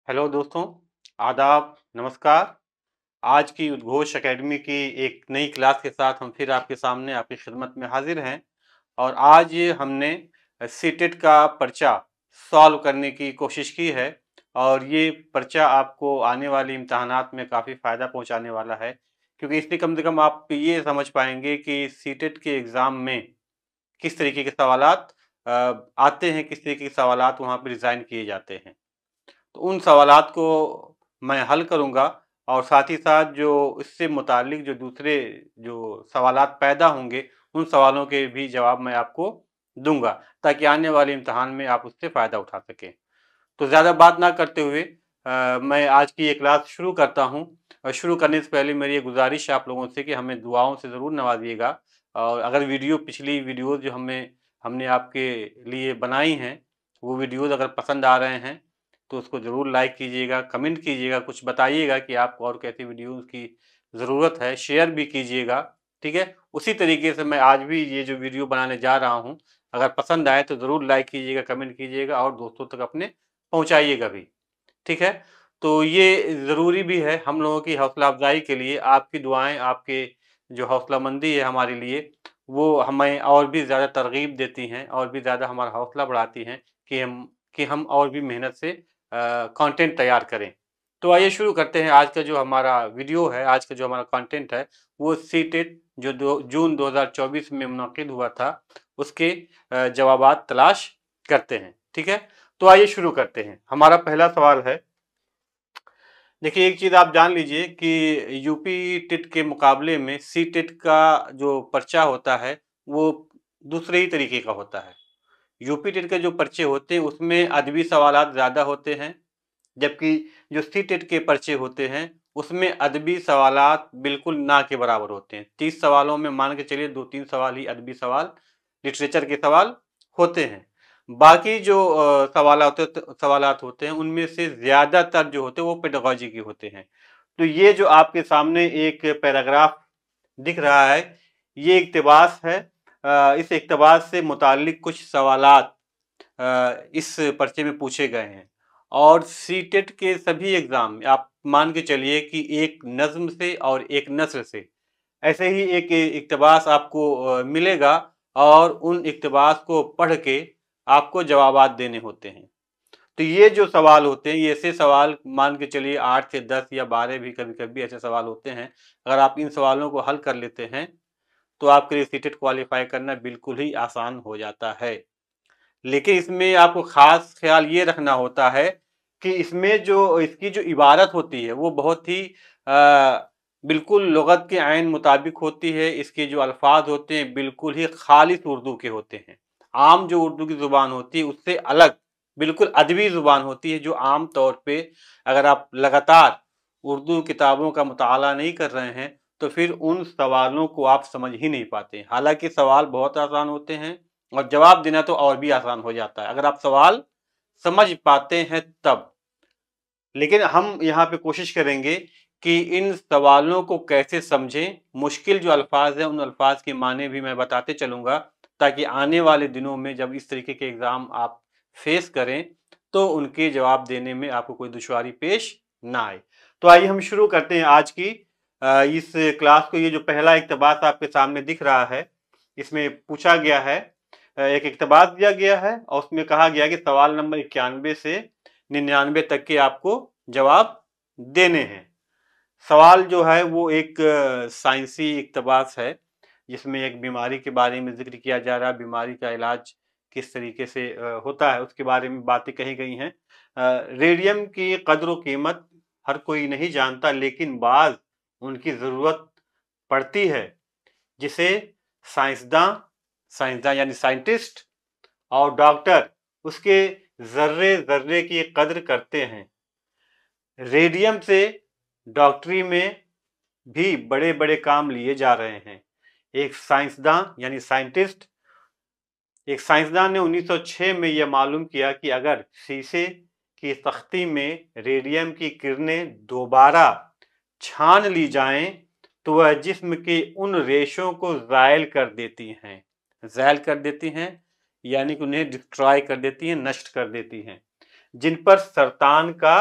Hello दोस्तों, आदाब, नमस्कार। आज की उद्घोष एकेडमी की एक नई क्लास के साथ हम फिर आपके सामने आपकी खिदमत में हाजिर हैं और आज हमने सीटेट का पर्चा सॉल्व करने की कोशिश की है और ये पर्चा आपको आने वाले इम्तहानात में काफ़ी फ़ायदा पहुंचाने वाला है, क्योंकि इससे कम से कम आप ये समझ पाएंगे कि सीटेट के एग्ज़ाम में किस तरीके के सवालात आते हैं, किस तरीके के सवालात वहाँ पर डिज़ाइन किए जाते हैं। तो उन सवालात को मैं हल करूँगा और साथ ही साथ जो इससे मुताल्लिक जो दूसरे जो सवालात पैदा होंगे, उन सवालों के भी जवाब मैं आपको दूँगा, ताकि आने वाले इम्तिहान में आप उससे फ़ायदा उठा सकें। तो ज़्यादा बात ना करते हुए मैं आज की ये क्लास शुरू करता हूँ। और शुरू करने से पहले मेरी ये गुज़ारिश है आप लोगों से कि हमें दुआओं से ज़रूर नवाज़िएगा और अगर पिछली वीडियोज़ जो हमने आपके लिए बनाई हैं, वो वीडियोज़ अगर पसंद आ रहे हैं, तो उसको ज़रूर लाइक कीजिएगा, कमेंट कीजिएगा, कुछ बताइएगा कि आपको और कैसी वीडियोज़ की ज़रूरत है, शेयर भी कीजिएगा, ठीक है? उसी तरीके से मैं आज भी ये जो वीडियो बनाने जा रहा हूँ, अगर पसंद आए तो ज़रूर लाइक कीजिएगा, कमेंट कीजिएगा और दोस्तों तक अपने पहुँचाइएगा भी, ठीक है? तो ये ज़रूरी भी है हम लोगों की हौसला अफ़ज़ाई के लिए, आपकी दुआएँ, आपके जो हौसलामंदी है हमारे लिए, वो हमें और भी ज़्यादा तरग़ीब देती हैं और भी ज़्यादा हमारा हौसला बढ़ाती हैं कि हम और भी मेहनत से कंटेंट तैयार करें। तो आइए शुरू करते हैं। आज का जो हमारा वीडियो है, आज का जो हमारा कंटेंट है, वो सीटेट जो जून 2024 में मुनक़िद हुआ था, उसके जवाबात तलाश करते हैं, ठीक है? तो आइए शुरू करते हैं। हमारा पहला सवाल है, देखिए एक चीज़ आप जान लीजिए कि यूपी टेट के मुकाबले में सी टेट का जो पर्चा होता है, वो दूसरे ही तरीके का होता है। यूपी टेट के जो पर्चे होते हैं, उसमें अदबी सवालात ज़्यादा होते हैं, जबकि जो सी टेट के पर्चे होते हैं, उसमें अदबी सवालात बिल्कुल ना के बराबर होते हैं। 30 सवालों में मान के चलिए 2-3 सवाल ही अदबी सवाल, लिटरेचर के सवाल होते हैं। बाकी जो सवालात होते हैं, उनमें से ज़्यादातर जो होते हैं, वो पेडागॉजी के होते हैं। तो ये जो आपके सामने एक पैराग्राफ दिख रहा है, ये इक़्तिबास है। इस इक़्तिबास से मुताल्लिक़ कुछ सवालात इस पर्चे में पूछे गए हैं और सीटेट के सभी एग्ज़ाम में आप मान के चलिए कि एक नज़्म से और एक नस्र से ऐसे ही एक इक़्तिबास आपको मिलेगा और उन इक़्तिबास को पढ़ के आपको जवाबात देने होते हैं। तो ये जो सवाल होते हैं, ये ऐसे सवाल मान के चलिए 8 से 10 या 12 भी कभी-कभी ऐसे सवाल होते हैं। अगर आप इन सवालों को हल कर लेते हैं, तो आपके लिए सीटेट क्वालीफाई करना बिल्कुल ही आसान हो जाता है। लेकिन इसमें आपको ख़ास ख़्याल ये रखना होता है कि इसमें जो इसकी जो इबारत होती है, वो बहुत ही बिल्कुल लुग़त के ऐन मुताबिक होती है। इसके जो अल्फ़ाज़ होते हैं, बिल्कुल ही ख़ालिस उर्दू के होते हैं। आम जो उर्दू की ज़ुबान होती है, उससे अलग बिल्कुल अदबी ज़ुबान होती है, जो आम तौर पे अगर आप लगातार उर्दू किताबों का मुताला नहीं कर रहे हैं, तो फिर उन सवालों को आप समझ ही नहीं पाते। हालाँकि सवाल बहुत आसान होते हैं और जवाब देना तो और भी आसान हो जाता है, अगर आप सवाल समझ पाते हैं तब। लेकिन हम यहाँ पे कोशिश करेंगे कि इन सवालों को कैसे समझें, मुश्किल जो अल्फ़ाज़ हैं, उन अल्फ़ाज़ के माने भी मैं बताते चलूँगा, ताकि आने वाले दिनों में जब इस तरीके के एग्ज़ाम आप फेस करें, तो उनके जवाब देने में आपको कोई दुश्वारी पेश ना आए। तो आइए हम शुरू करते हैं आज की इस क्लास को। ये जो पहला इक़्तिबास आपके सामने दिख रहा है, इसमें पूछा गया है, एक इक़्तिबास दिया गया है और उसमें कहा गया है कि सवाल नंबर 91 से 99 तक के आपको जवाब देने हैं। सवाल जो है वो एक साइंसी इक़्तिबास है, जिसमें एक बीमारी के बारे में ज़िक्र किया जा रहा है, बीमारी का इलाज किस तरीके से होता है, उसके बारे में बातें कही गई हैं। रेडियम की कद्र व कीमत हर कोई नहीं जानता, लेकिन बाज़ उनकी ज़रूरत पड़ती है, जिसे साइंसदान यानी साइंटिस्ट और डॉक्टर उसके ज़र्रे-ज़र्रे की कद्र करते हैं। रेडियम से डॉक्टरी में भी बड़े-बड़े काम लिए जा रहे हैं। एक साइंसदान ने 1906 में यह मालूम किया कि अगर शीशे की तख्ती में रेडियम की किरणें दोबारा छान ली जाएं, तो वह जिस्म के उन रेशों को ज़ायल कर देती हैं। ज़ायल कर देती हैं यानी कि उन्हें डिस्ट्रॉय कर देती हैं, नष्ट कर देती हैं, जिन पर सरतान का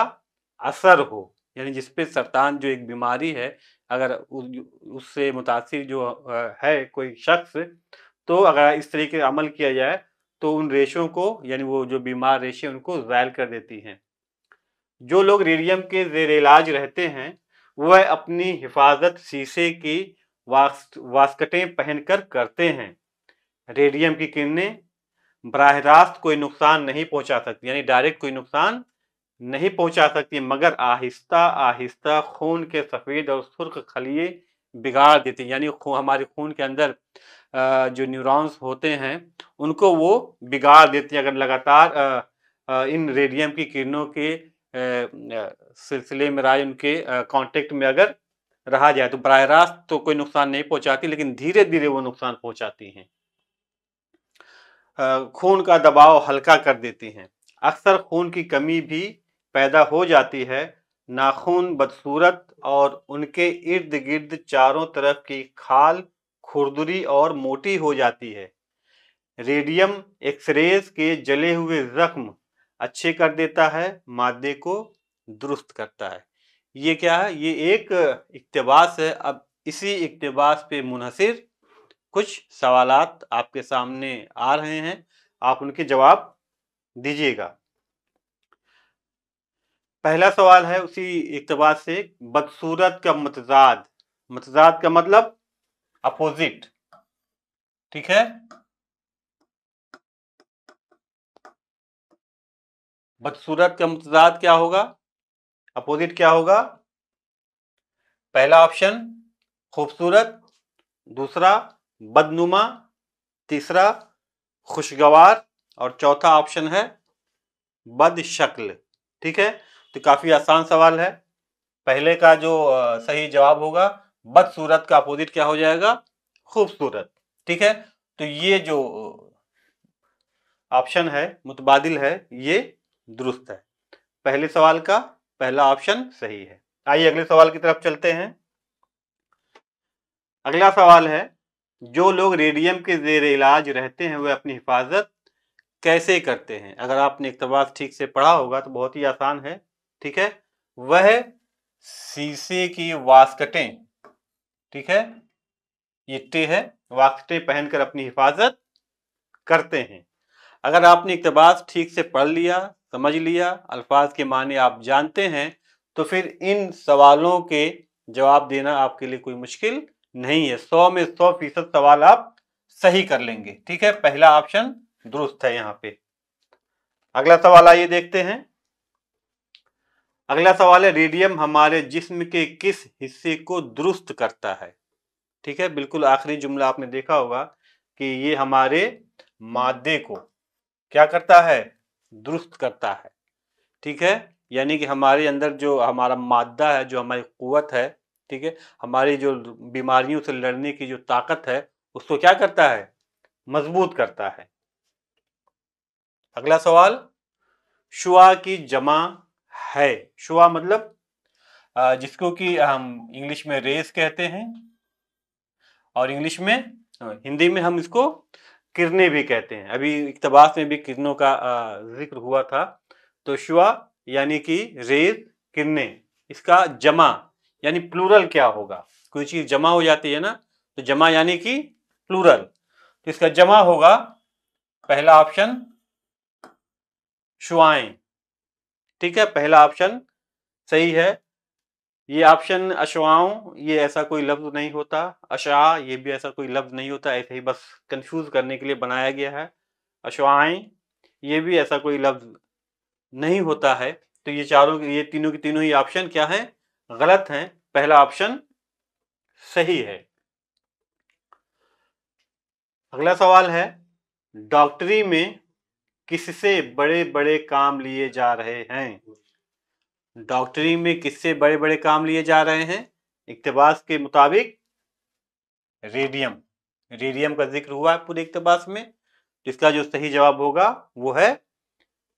असर हो, यानी जिस पे सरतान जो एक बीमारी है, अगर उससे मुतासिर जो है कोई शख्स, तो अगर इस तरीके से अमल किया जाए तो उन रेशों को, यानी वो जो बीमार रेशे उनको ज़ायल कर देती हैं। जो लोग रेडियम के ज़ेर इलाज रहते हैं वह अपनी हिफाजत शीशे की वास्कटें पहनकर करते हैं। रेडियम की किरणें बराह रास्त कोई नुकसान नहीं पहुंचा सकती, यानी डायरेक्ट कोई नुकसान नहीं पहुंचा सकती, मगर आहिस्ता आहिस्ता खून के सफ़ेद और सुर्ख खलिए बिगाड़ देती, यानी हमारे खून के अंदर जो न्यूरॉन्स होते हैं उनको वो बिगाड़ देती हैं। अगर लगातार इन रेडियम की किरणों के सिलसिले में रहा, उनके कांटेक्ट में अगर रहा जाए तो बराह रास्त तो कोई नुकसान नहीं पहुंचाती, लेकिन धीरे धीरे वो नुकसान पहुंचाती हैं। खून का दबाव हल्का कर देती हैं। अक्सर खून की कमी भी पैदा हो जाती है। नाखून बदसूरत और उनके इर्द गिर्द चारों तरफ की खाल खुरदरी और मोटी हो जाती है। रेडियम एक्सरेज के जले हुए जख्म अच्छे कर देता है, मादे को दुरुस्त करता है। ये क्या है? ये एक इक्तबास है। अब इसी इक्तबास पे मुनहसिर कुछ सवालात आपके सामने आ रहे हैं, आप उनके जवाब दीजिएगा। पहला सवाल है उसी इक्तबास से, बदसूरत का मतजाद, मतजाद का मतलब अपोजिट, ठीक है। बदसूरत का मतजाद क्या होगा, अपोजिट क्या होगा? पहला ऑप्शन खूबसूरत, दूसरा बदनुमा, तीसरा खुशगवार और चौथा ऑप्शन है बदशक्ल, ठीक है। तो काफी आसान सवाल है। पहले का जो सही जवाब होगा, बदसूरत का अपोजिट क्या हो जाएगा? खूबसूरत, ठीक है। तो ये जो ऑप्शन है मुतबादिल है, ये दुरुस्त है। पहले सवाल का पहला ऑप्शन सही है। आइए अगले सवाल की तरफ चलते हैं। अगला सवाल है, जो लोग रेडियम के ज़ेर इलाज रहते हैं वे अपनी हिफाजत कैसे करते हैं? अगर आपने इक़्तिबास ठीक से पढ़ा होगा तो बहुत ही आसान है, ठीक है। वह शीशे की वास्कटें, ठीक है, ये टे है, वास्कटें पहनकर अपनी हिफाजत करते हैं। अगर आपने इक़्तिबास ठीक से पढ़ लिया, समझ लिया, अल्फाज के माने आप जानते हैं, तो फिर इन सवालों के जवाब देना आपके लिए कोई मुश्किल नहीं है। 100 में 100% सवाल आप सही कर लेंगे, ठीक है। पहला ऑप्शन दुरुस्त है यहाँ पे। अगला सवाल आइए देखते हैं। अगला सवाल है, रेडियम हमारे जिस्म के किस हिस्से को दुरुस्त करता है? ठीक है, बिल्कुल आखिरी जुमला आपने देखा होगा कि ये हमारे मादे को क्या करता है? दुरुस्त करता है, ठीक है। यानी कि हमारे अंदर जो हमारा मादा है, जो हमारी कुव्वत है, ठीक है, हमारी जो बीमारियों से लड़ने की जो ताकत है, उसको क्या करता है? मजबूत करता है। अगला सवाल, शुआ की जमा है। शुआ मतलब जिसको कि हम इंग्लिश में रेस कहते हैं, और इंग्लिश में हिंदी में हम इसको किरणें भी कहते हैं। अभी इक़्तिबास में भी किरणों का जिक्र हुआ था। तो शुआ यानी कि रेज, किरणें, इसका जमा यानी प्लूरल क्या होगा? कोई चीज जमा हो जाती है ना, तो जमा यानी कि प्लूरल, तो इसका जमा होगा पहला ऑप्शन शुआएं, ठीक है। पहला ऑप्शन सही है। ये ऑप्शन अशवाओं, ये ऐसा कोई लफ्ज नहीं होता। अशा, ये भी ऐसा कोई लफ्ज नहीं होता, ऐसे ही बस कंफ्यूज करने के लिए बनाया गया है। अशवाएं, ये भी ऐसा कोई लफ्ज नहीं होता है। तो ये चारों, ये तीनों की तीनों ही ऑप्शन क्या हैं? गलत हैं। पहला ऑप्शन सही है। अगला सवाल है, डॉक्टरी में किससे बड़े बड़े काम लिए जा रहे हैं? डॉक्टरी में किससे बड़े बड़े काम लिए जा रहे हैं? इक़्तिबास के मुताबिक रेडियम, रेडियम का जिक्र हुआ है पूरे इक़्तिबास में। इसका जो सही जवाब होगा वो है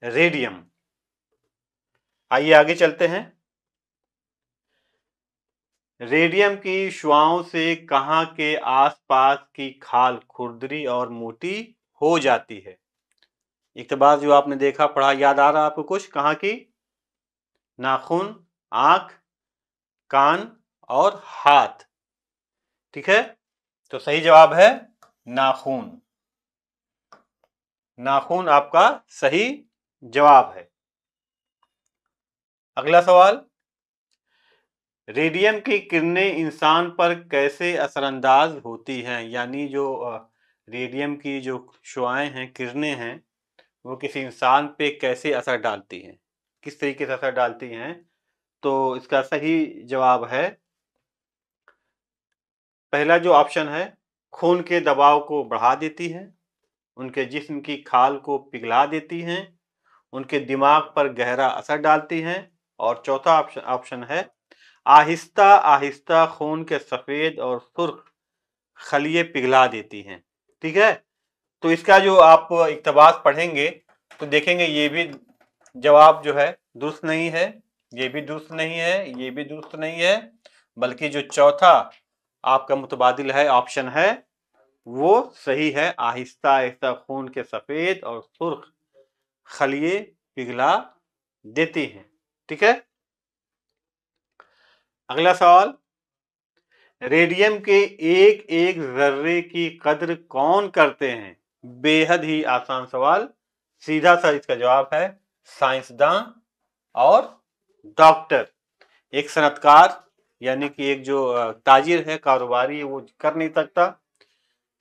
रेडियम। आइए आगे चलते हैं। रेडियम की शुआओं से कहाँ के आसपास की खाल खुरदरी और मोटी हो जाती है? इक़्तिबास जो आपने देखा पढ़ा, याद आ रहा आपको कुछ? कहाँ की? नाखून, आंख, कान और हाथ। ठीक है, तो सही जवाब है नाखून। नाखून आपका सही जवाब है। अगला सवाल, रेडियम की किरणें इंसान पर कैसे असरअंदाज होती हैं? यानी जो रेडियम की जो शुआएं हैं, किरणें हैं, वो किसी इंसान पे कैसे असर डालती हैं, किस तरीके से असर डालती हैं? तो इसका सही जवाब है पहला जो ऑप्शन है, खून के दबाव को बढ़ा देती है, उनके जिस्म की खाल को पिघला देती हैं, उनके दिमाग पर गहरा असर डालती हैं, और चौथा ऑप्शन है आहिस्ता आहिस्ता खून के सफेद और सुर्ख खलिए पिघला देती हैं। ठीक है, तो इसका जो आप इक्तबास पढ़ेंगे तो देखेंगे ये भी जवाब जो है दुरुस्त नहीं है, ये भी दुरुस्त नहीं है, ये भी दुरुस्त नहीं है, बल्कि जो चौथा आपका मुतबादिल है ऑप्शन है वो सही है, आहिस्ता आहिस्ता खून के सफेद और सुर्ख खलिए पिघला देती हैं। ठीक है, अगला सवाल, रेडियम के एक एक जर्रे की कद्र कौन करते हैं? बेहद ही आसान सवाल, सीधा सा इसका जवाब है साइंसदान और डॉक्टर। एक सनतकार यानी कि एक जो ताजिर है, कारोबारी है, वो कर नहीं सकता।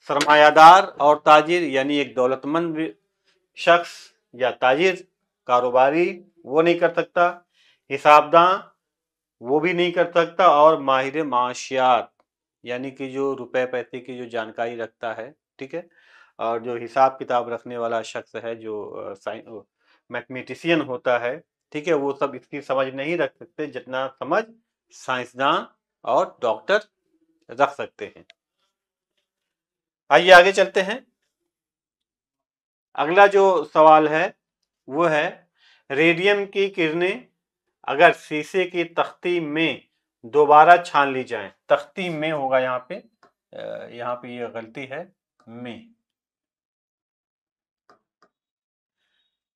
सरमायादार और ताजिर यानी एक दौलतमंद शख्स या ताजिर कारोबारी, वो नहीं कर सकता। हिसाबदान वो भी नहीं कर सकता, और माहिर माशियात यानी कि जो रुपए पैसे की जो जानकारी रखता है, ठीक है, और जो हिसाब किताब रखने वाला शख्स है, जो मैथमेटिशियन होता है, ठीक है, वो सब इसकी समझ नहीं रख सकते जितना समझ साइंसदान और डॉक्टर रख सकते हैं। आइए आगे चलते हैं। अगला जो सवाल है वो है, रेडियम की किरणें अगर शीशे की तख्ती में दोबारा छान ली जाएं, तख्ती में होगा यहाँ पे ये गलती है, में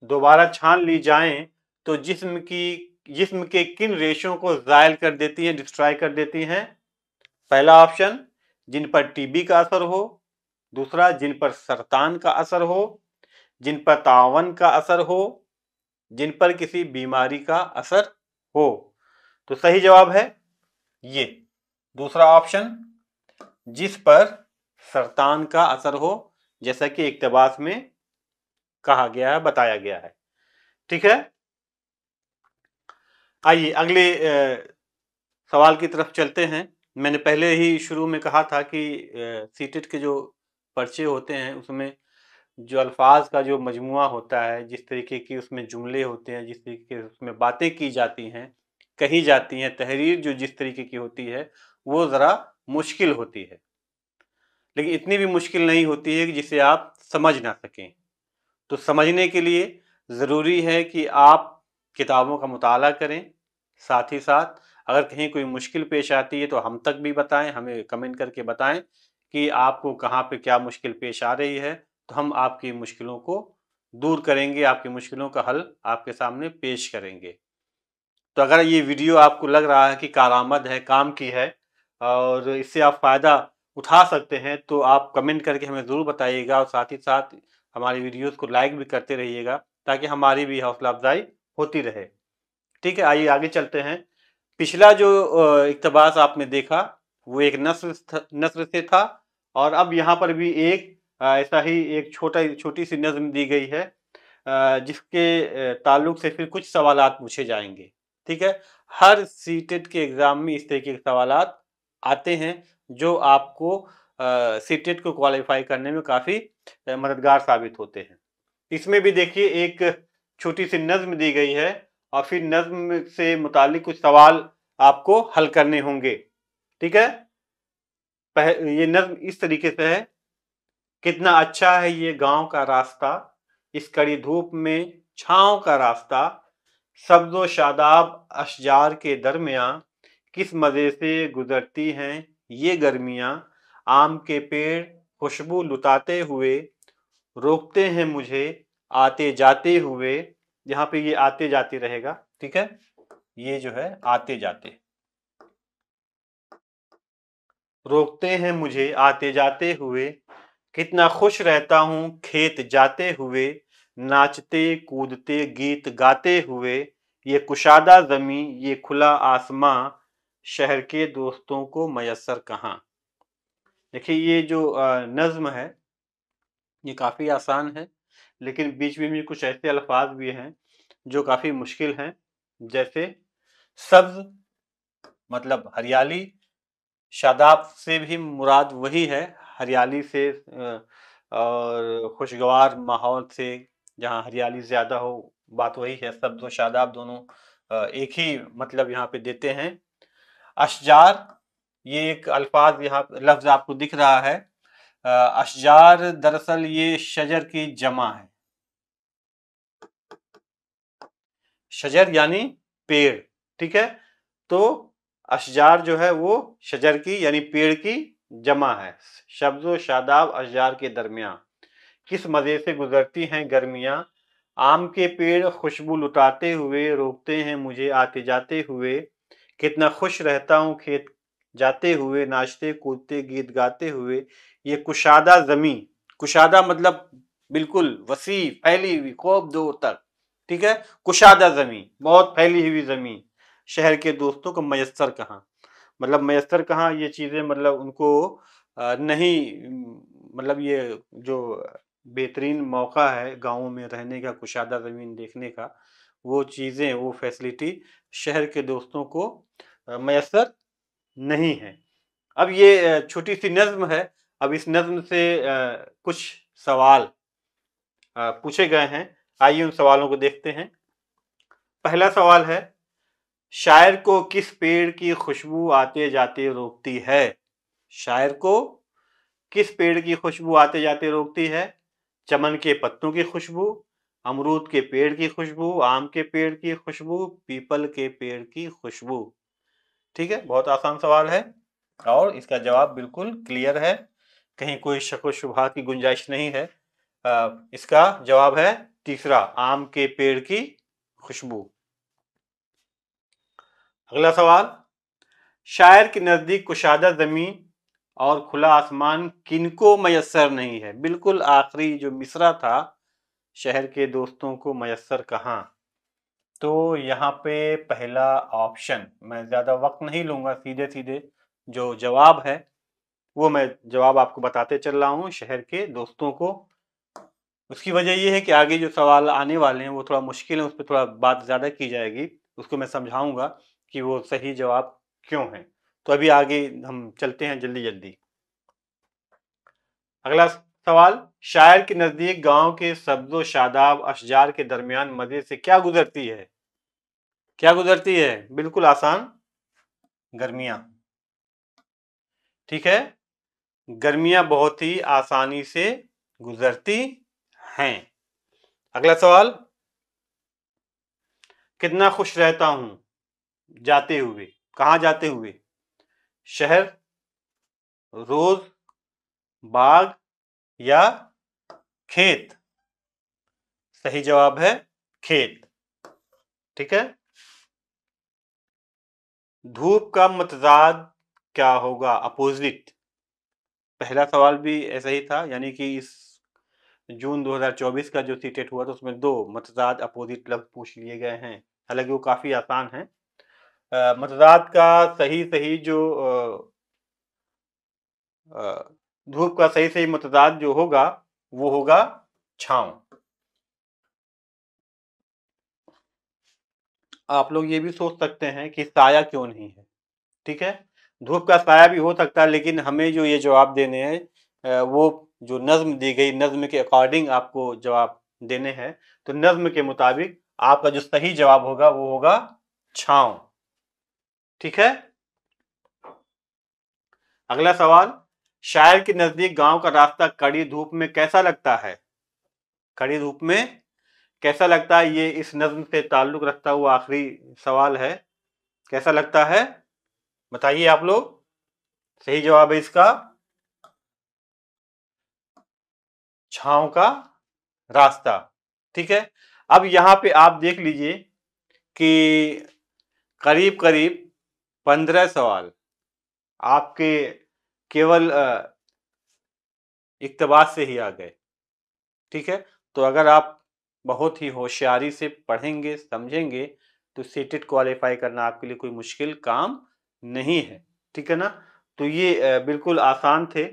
दोबारा छान ली जाएं तो जिस्म के किन रेशों को ज़ायल कर देती हैं, डिस्ट्रॉय कर देती हैं? पहला ऑप्शन, जिन पर टीबी का असर हो, दूसरा जिन पर सरतान का असर हो, जिन पर तावन का असर हो, जिन पर किसी बीमारी का असर हो। तो सही जवाब है ये दूसरा ऑप्शन, जिस पर सरतान का असर हो, जैसा कि इक्तबास में कहा गया है, बताया गया है। ठीक है, आइए अगले सवाल की तरफ चलते हैं। मैंने पहले ही शुरू में कहा था कि सीटेट के जो पर्चे होते हैं उसमें जो अल्फाज का जो मजमुआ होता है, जिस तरीके की उसमें जुमले होते हैं, जिस तरीके की उसमें बातें की जाती हैं, कही जाती हैं, तहरीर जो जिस तरीके की होती है वो ज़रा मुश्किल होती है, लेकिन इतनी भी मुश्किल नहीं होती है कि जिसे आप समझ ना सकें। तो समझने के लिए ज़रूरी है कि आप किताबों का मुताला करें, साथ ही साथ अगर कहीं कोई मुश्किल पेश आती है तो हम तक भी बताएं, हमें कमेंट करके बताएं कि आपको कहाँ पे क्या मुश्किल पेश आ रही है, तो हम आपकी मुश्किलों को दूर करेंगे, आपकी मुश्किलों का हल आपके सामने पेश करेंगे। तो अगर ये वीडियो आपको लग रहा है कि कारआमद है, काम की है, और इससे आप फ़ायदा उठा सकते हैं, तो आप कमेंट करके हमें ज़रूर बताइएगा, और साथ ही साथ हमारी वीडियोस को लाइक भी करते रहिएगा ताकि हमारी भी हौसला अफजाई होती रहे। ठीक है, आइए आगे चलते हैं। पिछला जो इक़्तिबास आपने देखा वो एक नस्र से था, और अब यहाँ पर भी एक ऐसा ही एक छोटी सी नज़्म दी गई है जिसके ताल्लुक से फिर कुछ सवालात पूछे जाएंगे। ठीक है, हर सीटेट के एग्ज़ाम में इस तरीके के सवालात आते हैं जो आपको सीटेट को क्वालिफाई करने में काफ़ी मददगार साबित होते हैं। इसमें भी देखिए एक छोटी सी नज़्म दी गई है, और फिर नज़्म से मुतालिक कुछ सवाल आपको हल करने होंगे। ठीक है, ये नज़्म इस तरीके से है, कितना अच्छा है ये गांव का रास्ता, इस कड़ी धूप में छांव का रास्ता, सब्ज़ो शादाब अशजार के दरमियाँ, किस मज़े से गुजरती हैं ये गर्मियाँ, आम के पेड़ खुशबू लुटाते हुए रोकते हैं मुझे आते जाते हुए। यहाँ पे ये आते जाते रहेगा। ठीक है, یہ جو ہے آتے جاتے، روکتے ہیں مجھے آتے جاتے ہوئے، کتنا خوش رہتا ہوں کھیت جاتے ہوئے، ناچتے کودتے گیت گاتے ہوئے، یہ کشادہ زمیں یہ کھلا آسماں، شہر کے دوستوں کو میسر کہاں۔ دیکھیے یہ جو نظم ہے یہ کافی آسان ہے، لیکن بیچ میں کچھ ایسے الفاظ بھی ہیں جو کافی مشکل ہیں، جیسے سبز مطلب ہریالی، شاداب سے بھی مراد وہی ہے، ہریالی سے اور خوشگوار ماحول سے، جہاں ہریالی زیادہ ہو، بات وہی ہے، سبز و شاداب دونوں ایک ہی مطلب یہاں پہ دیتے ہیں۔ اشجار، یہ ایک الفاظ یہاں لفظ آپ کو دکھ رہا ہے، اشجار دراصل یہ شجر کی جمع ہے، شجر یعنی پیڑ، ٹھیک ہے، تو اشجار جو ہے وہ شجر کی یعنی پیڑ کی جمع ہے۔ سبز و شاداب اشجار کے درمیان، کس مزے سے گزرتی ہیں گرمیاں، آم کے پیڑ خوشبو لٹاتے ہوئے، روکتے ہیں مجھے آتے جاتے ہوئے، کتنا خوش رہتا ہوں کھیت جاتے ہوئے، ناچتے کودتے گیت گاتے ہوئے، یہ کشادہ زمیں، کشادہ مطلب بالکل وسیع پھیلی ہوئی خوب دور تک، ٹھیک ہے، کشادہ زمیں بہت پھیلی ہوئی زمین، شہر کے دوستوں کو میسر کہاں، مطلب میسر کہاں، یہ چیزیں مطلب ان کو نہیں، مطلب یہ جو بہترین موقع ہے گاؤں میں رہنے کا، کشادہ زمین دیکھنے کا، وہ چیزیں وہ فیسلٹی شہر کے دوستوں کو میسر نہیں ہے۔ اب یہ چھوٹی سی نظم ہے، اب اس نظم سے کچھ سوال پوچھے گئے ہیں، آئیے ان سوالوں کو دیکھتے ہیں۔ پہلا سوال ہے، شاعر کو کس پیڑ کی خوشبو آتے جاتے روکتی ہے، شاعر کو کس پیڑ کی خوشبو آتے جاتے روکتی ہے، چمن کے پتوں کی خوشبو، امرود کے پیڑ کی خوشبو، آم کے پیڑ کی خوشبو، پیپل کے پیڑ کی خوشبو، ٹھیک ہے، بہت آسان سوال ہے اور اس کا جواب بالکل کلیئر ہے، کہیں کوئی شک و شبہ کی گنجائش نہیں ہے، اس کا جواب ہے تیسرا، آم کے پیڑ کی خوشبو۔ اگلا سوال، شاعر کے نزدیک کشادہ زمین اور کھلا آسمان کن کو میسر نہیں ہے، بالکل آخری جو مصرع تھا، شہر کے دوستوں کو میسر کہاں، تو یہاں پہ پہلا آپشن، میں زیادہ وقت نہیں لوں گا، سیدھے سیدھے جو جواب ہے وہ میں جواب آپ کو بتاتے چل رہا ہوں، شہر کے دوستوں کو۔ اس کی وجہ یہ ہے کہ آگے جو سوال آنے والے ہیں وہ تھوڑا مشکل ہے، اس پہ تھوڑا بات زیادہ کی جائے گی، اس کو میں سمجھاؤں گا کہ وہ صحیح جواب کیوں ہیں، تو ابھی آگے ہم چلتے ہیں جلدی جلدی۔ اگلا سوال، شاعر کے نزدیک گاؤں کے سبز و شاداب اشجار کے درمیان مزے سے کیا گزرتی ہے، کیا گزرتی ہے، بالکل آسان، گرمیاں، ٹھیک ہے، گرمیاں بہت ہی آسانی سے گزرتی ہیں۔ اگلا سوال، کتنا خوش رہتا ہوں جاتے ہوئے، کہاں جاتے ہوئے، شہر، روز، باغ یا کھیت، صحیح جواب ہے کھیت، ٹھیک ہے۔ دھوپ کا متضاد کیا ہوگا، اپوزٹ، پہلا سوال بھی ایسا ہی تھا، یعنی کہ اس جون 2024 کا جو سی ٹیٹ ہوا تھا اس میں دو متضاد اپوزٹ لفظ پوچھ لیے گئے ہیں، حالانکہ وہ کافی آسان ہیں۔ متضاد کا صحیح جو دھوپ کا صحیح متضاد جو ہوگا وہ ہوگا چھاؤں۔ آپ لوگ یہ بھی سوچ سکتے ہیں کہ سایہ کیوں نہیں ہے، ٹھیک ہے، دھوپ کا سایہ بھی ہو سکتا ہے، لیکن ہمیں جو یہ جواب دینے ہیں وہ جو نظم دی گئی، نظم کے اکارڈنگ آپ کو جواب دینے ہیں، تو نظم کے مطابق آپ کا جو صحیح جواب ہوگا وہ ہوگا چھاؤں، ٹھیک ہے۔ اگلا سوال، شاعر کے نزدیک گاؤں کا راستہ کڑی دھوپ میں کیسا لگتا ہے، کڑی دھوپ میں کیسا لگتا ہے، یہ اس نظم سے تعلق رکھتا ہوا آخری سوال ہے، کیسا لگتا ہے بتائیے آپ لوگ، صحیح جواب ہے اس کا چھاؤں کا راستہ، ٹھیک ہے۔ اب یہاں پہ آپ دیکھ لیجئے کہ करीब करीब 15 सवाल आपके केवल इक्तबास से ही आ गए। ठीक है, तो अगर आप बहुत ही होशियारी से पढ़ेंगे, समझेंगे, तो सीटेट क्वालिफाई करना आपके लिए कोई मुश्किल काम नहीं है। ठीक है ना? तो ये बिल्कुल आसान थे,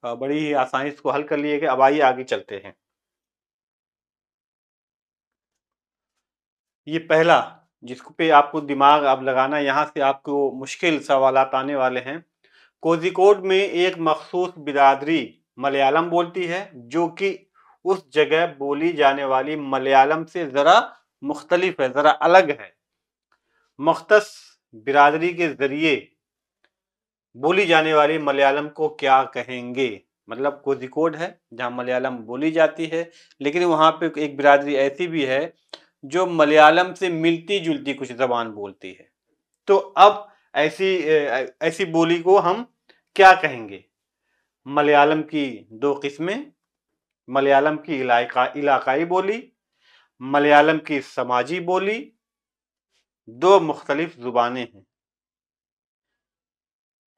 बड़ी ही आसानी से इसको हल कर लिए गए। अब आइए आगे चलते हैं। ये पहला जिसको पे आपको दिमाग अब लगाना, यहाँ से आपको मुश्किल सवालात आने वाले हैं। कोझिकोड में एक मखसूस बिरादरी मलयालम बोलती है जो कि उस जगह बोली जाने वाली मलयालम से जरा मुख्तलिफ है, जरा अलग है। मख्तस बिरादरी के जरिए बोली जाने वाली मलयालम को क्या कहेंगे? मतलब कोझिकोड है जहाँ मलयालम बोली जाती है, लेकिन वहाँ पे एक बिरादरी ऐसी भी है जो मलयालम से मिलती जुलती कुछ जबान बोलती है। तो अब ऐसी बोली को हम क्या कहेंगे? मलयालम की दो किस्में, मलयालम की इलाकाई बोली, मलयालम की समाजी बोली, दो मुख्तलिफ जुबानें हैं।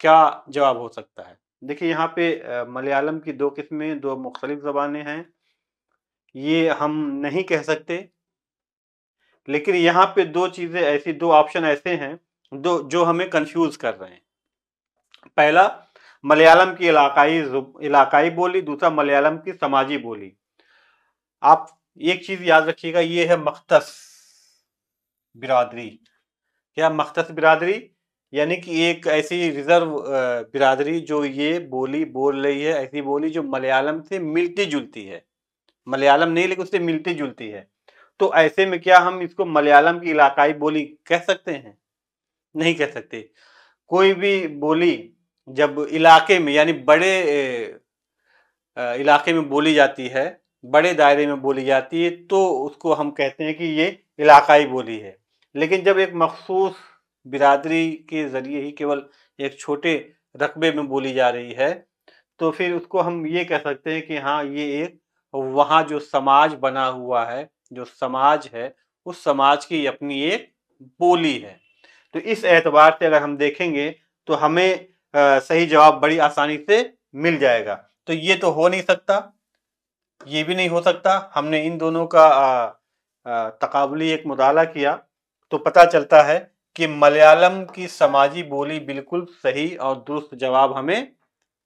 क्या जवाब हो सकता है? देखिए यहाँ पे मलयालम की दो किस्में, दो मुख्तलिफ ज़बानें हैं, ये हम नहीं कह सकते। लेकिन यहाँ पे दो चीज़ें ऐसी, दो ऑप्शन ऐसे हैं दो जो हमें कंफ्यूज कर रहे हैं। पहला मलयालम की इलाकाई बोली, दूसरा मलयालम की समाजी बोली। आप एक चीज याद रखिएगा, ये है मख्तस बिरादरी। क्या मख्तस बिरादरी? यानी कि एक ऐसी रिजर्व बिरादरी जो ये बोली बोल रही है, ऐसी बोली जो मलयालम से मिलती जुलती है। मलयालम नहीं, लेकिन उससे मिलती जुलती है। तो ऐसे में क्या हम इसको मलयालम की इलाकाई बोली कह सकते हैं? नहीं कह सकते। कोई भी बोली जब इलाके में, यानी बड़े इलाके में बोली जाती है, बड़े दायरे में बोली जाती है, तो उसको हम कहते हैं कि ये इलाकाई बोली है। लेकिन जब एक मखसूस बिरादरी के जरिए ही केवल एक छोटे रकबे में बोली जा रही है, तो फिर उसको हम ये कह सकते हैं कि हाँ, ये एक वहाँ जो समाज बना हुआ है, जो समाज है, उस समाज की अपनी एक बोली है। तो इस एतबार से अगर हम देखेंगे तो हमें सही जवाब बड़ी आसानी से मिल जाएगा। तो ये तो हो नहीं सकता, ये भी नहीं हो सकता। हमने इन दोनों का तकाबुली एक मुताला किया तो पता चलता है कि मलयालम की समाजी बोली बिल्कुल सही और दुरुस्त जवाब हमें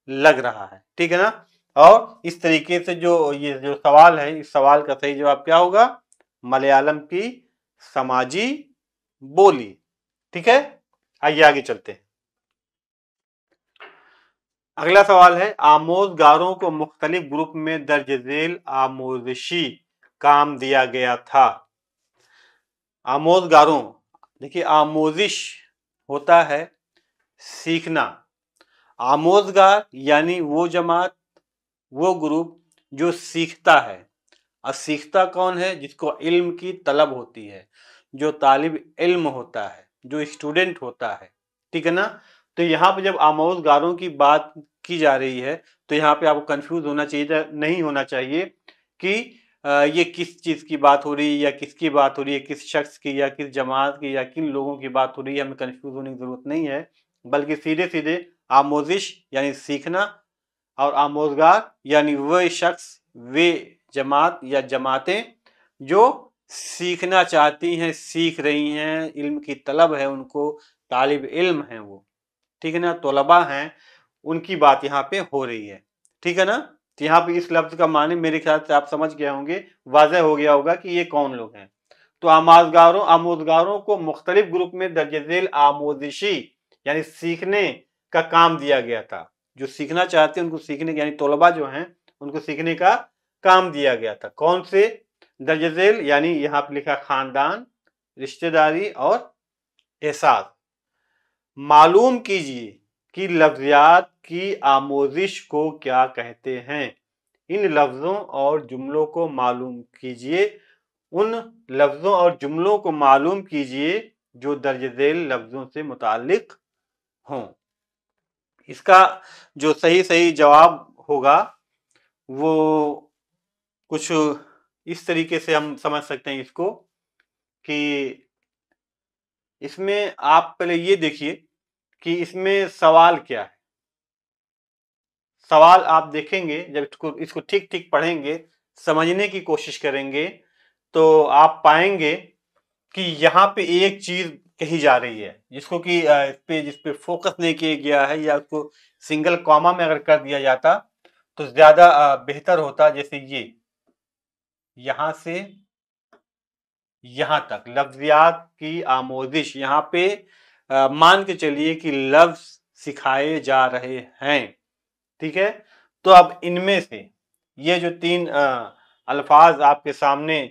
लग रहा है। ठीक है ना? और इस तरीके से ये जो सवाल है, इस सवाल का सही जवाब क्या होगा? मलयालम की समाजी बोली। ठीक है, आइए आगे चलते हैं। अगला सवाल है, आमोजगारों को मुख्तलिफ ग्रुप में दर्ज झेल आमोजिशी काम दिया गया था। आमोजगारों, देखिए आमोजिश होता है सीखना। आमोजगार यानी वो जमात, वो ग्रुप जो सीखता है। और सीखता कौन है? जिसको इल्म की तलब होती है, जो तालिब इल्म होता है, जो स्टूडेंट होता है। ठीक है ना? तो यहाँ पे जब आमोजगारों की बात की जा रही है तो यहाँ पे आपको कंफ्यूज होना चाहिए, नहीं होना चाहिए कि ये किस चीज की बात हो रही है या किसकी बात हो रही है, किस शख्स की या किस जमात की या किन लोगों की बात हो रही है। हमें कंफ्यूज होने की जरूरत नहीं है, बल्कि सीधे सीधे आमोजिश यानी सीखना और आमोजगार यानी वह शख्स, वे जमात या जमातें जो सीखना चाहती हैं, सीख रही हैं, इल्म की तलब है उनको, तालिब इल्म हैं वो। ठीक है ना? तलबा हैं, उनकी बात यहाँ पे हो रही है। ठीक है ना? तो यहाँ पे इस लफ्ज का माने मेरे ख्याल से आप समझ गए होंगे, वाज़ेह हो गया होगा कि ये कौन लोग हैं। तो आमोजगारों को मुख्तलिफ ग्रुप में दर्ज झेल आमोजिशी यानी सीखने का काम दिया गया था। जो सीखना चाहते हैं उनको सीखने, यानी तलबा जो हैं उनको सीखने का काम दिया गया था। कौन से दर्ज झेल? यानी यहाँ पे लिखा खानदान, रिश्तेदारी और एहसास। मालूम कीजिए कि लफ्ज़ियात की आमोजिश को क्या कहते हैं। इन लफ्ज़ों और जुमलों को मालूम कीजिए, उन लफ्ज़ों और जुमलों को मालूम कीजिए जो दर्ज झेल लफ्ज़ों से मुताल्लिक हों। इसका जो सही जवाब होगा वो कुछ इस तरीके से हम समझ सकते हैं इसको कि اس میں آپ پہلے یہ دیکھیے کہ اس میں سوال کیا ہے. سوال آپ دیکھیں گے جب اس کو ٹھیک ٹھیک پڑھیں گے، سمجھنے کی کوشش کریں گے تو آپ پائیں گے کہ یہاں پہ ایک چیز کہی جا رہی ہے جس کو کہ جس پہ فوکس نہیں کیا گیا ہے، یا اس کو سنگل کاما میں اگر کر دیا جاتا تو زیادہ بہتر ہوتا. جیسے یہ یہاں سے یہاں تک لفظیات کی آموزش، یہاں پہ مان کے چلیے کہ لفظ سکھائے جا رہے ہیں. ٹھیک ہے، تو اب ان میں سے یہ جو 3 الفاظ آپ کے سامنے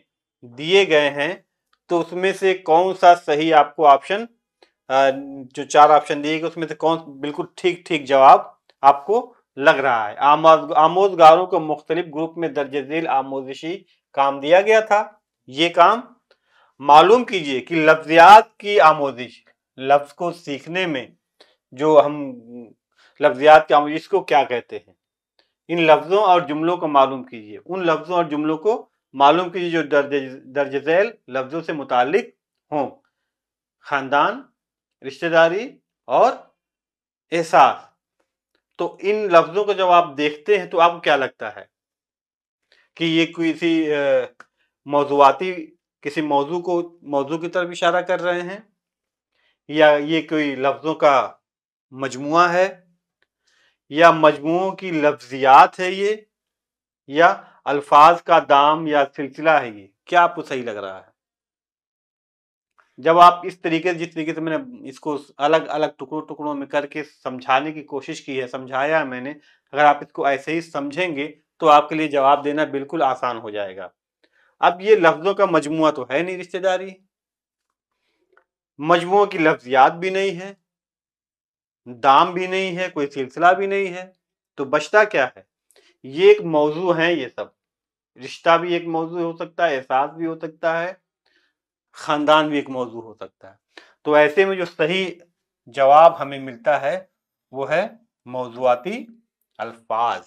دیے گئے ہیں تو اس میں سے کون سا صحیح آپ کو آپشن، جو 4 آپشن دیے گئے اس میں سے کون بالکل ٹھیک ٹھیک جواب آپ کو لگ رہا ہے؟ آموزگاروں کو مختلف گروپ میں درج ذیل آموزشی کام دیا گیا تھا. یہ کام معلوم کیجئے کہ لفظیات کی آموزش، لفظ کو سیکھنے میں جو ہم لفظیات کی آموزش کو کیا کہتے ہیں، ان لفظوں اور جملوں کو معلوم کیجئے. ان لفظوں اور جملوں کو معلوم کیجئے جو درج ذیل لفظوں سے متعلق ہوں: خاندان، رشتہ داری اور احساس. تو ان لفظوں کو جب آپ دیکھتے ہیں تو آپ کو کیا لگتا ہے کہ یہ کسی موضوعاتی کسی موضوع کی طرف اشارہ کر رہے ہیں، یا یہ کوئی لفظوں کا مجموعہ ہے، یا مجموعوں کی لفظیات ہے یہ، یا الفاظ کا دام یا سلسلہ ہے؟ یہ کیا آپ کو صحیح لگ رہا ہے؟ جب آپ جس طریقے سے میں نے اس کو الگ الگ ٹکڑوں میں کر کے سمجھانے کی کوشش کی ہے، سمجھایا ہے میں نے، اگر آپ اس کو ایسے ہی سمجھیں گے تو آپ کے لیے جواب دینا بالکل آسان ہو جائے گا. اب یہ لفظوں کا مجموعہ تو ہے نہیں رشتہ داری، مجموعوں کی لفظیات بھی نہیں ہے، دام بھی نہیں ہے، کوئی سلسلہ بھی نہیں ہے، تو بچتا کیا ہے؟ یہ ایک موضوع ہے. یہ سب رشتہ بھی ایک موضوع ہو سکتا ہے، احساس بھی ہو سکتا ہے، خاندان بھی ایک موضوع ہو سکتا ہے. تو ایسے میں جو صحیح جواب ہمیں ملتا ہے وہ ہے موضوعاتی الفاظ.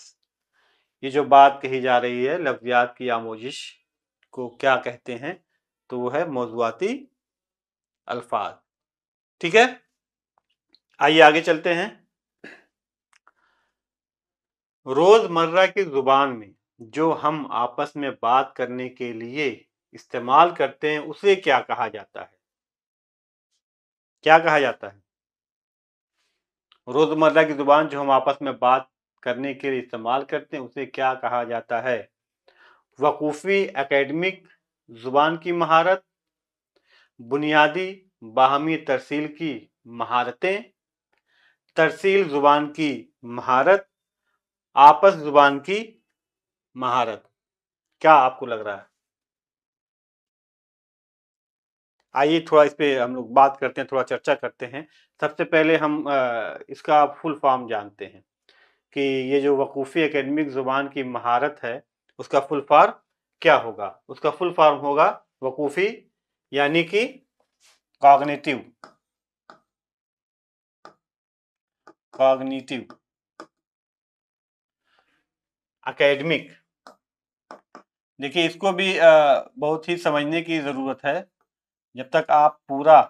یہ جو بات کہی جا رہی ہے لفظیات کی آموزش کو کیا کہتے ہیں، تو وہ ہے موضوعاتی الفاظ. ٹھیک ہے، آئیے آگے چلتے ہیں. روز مرہ کی زبان میں جو ہم آپس میں بات کرنے کے لیے استعمال کرتے ہیں اسے کیا کہا جاتا ہے؟ کیا کہا جاتا ہے؟ روز مرہ کی زبان جو ہم آپس میں بات کرنے کے لیے استعمال کرتے ہیں اسے کیا کہا جاتا ہے؟ وقوفی اکیڈمک زبان کی مہارت، بنیادی باہمی ترسیل کی مہارتیں، ترسیل زبان کی مہارت، آپس زبان کی مہارت. کیا آپ کو لگ رہا ہے؟ آئیے تھوڑا اس پہ ہم لوگ بات کرتے ہیں، تھوڑا چرچا کرتے ہیں. سب سے پہلے ہم اس کا فل فارم جانتے ہیں کہ یہ جو وقوفی اکیڈمک زبان کی مہارت ہے اس کا فل فارم کیا ہوگا؟ اس کا فل فارم ہوگا وقوفی یعنی کہ کاگنیٹیو اکیڈمک. دیکھیے اس کو بھی بہت ہی سمجھنے کی ضرورت ہے. جب تک آپ پورا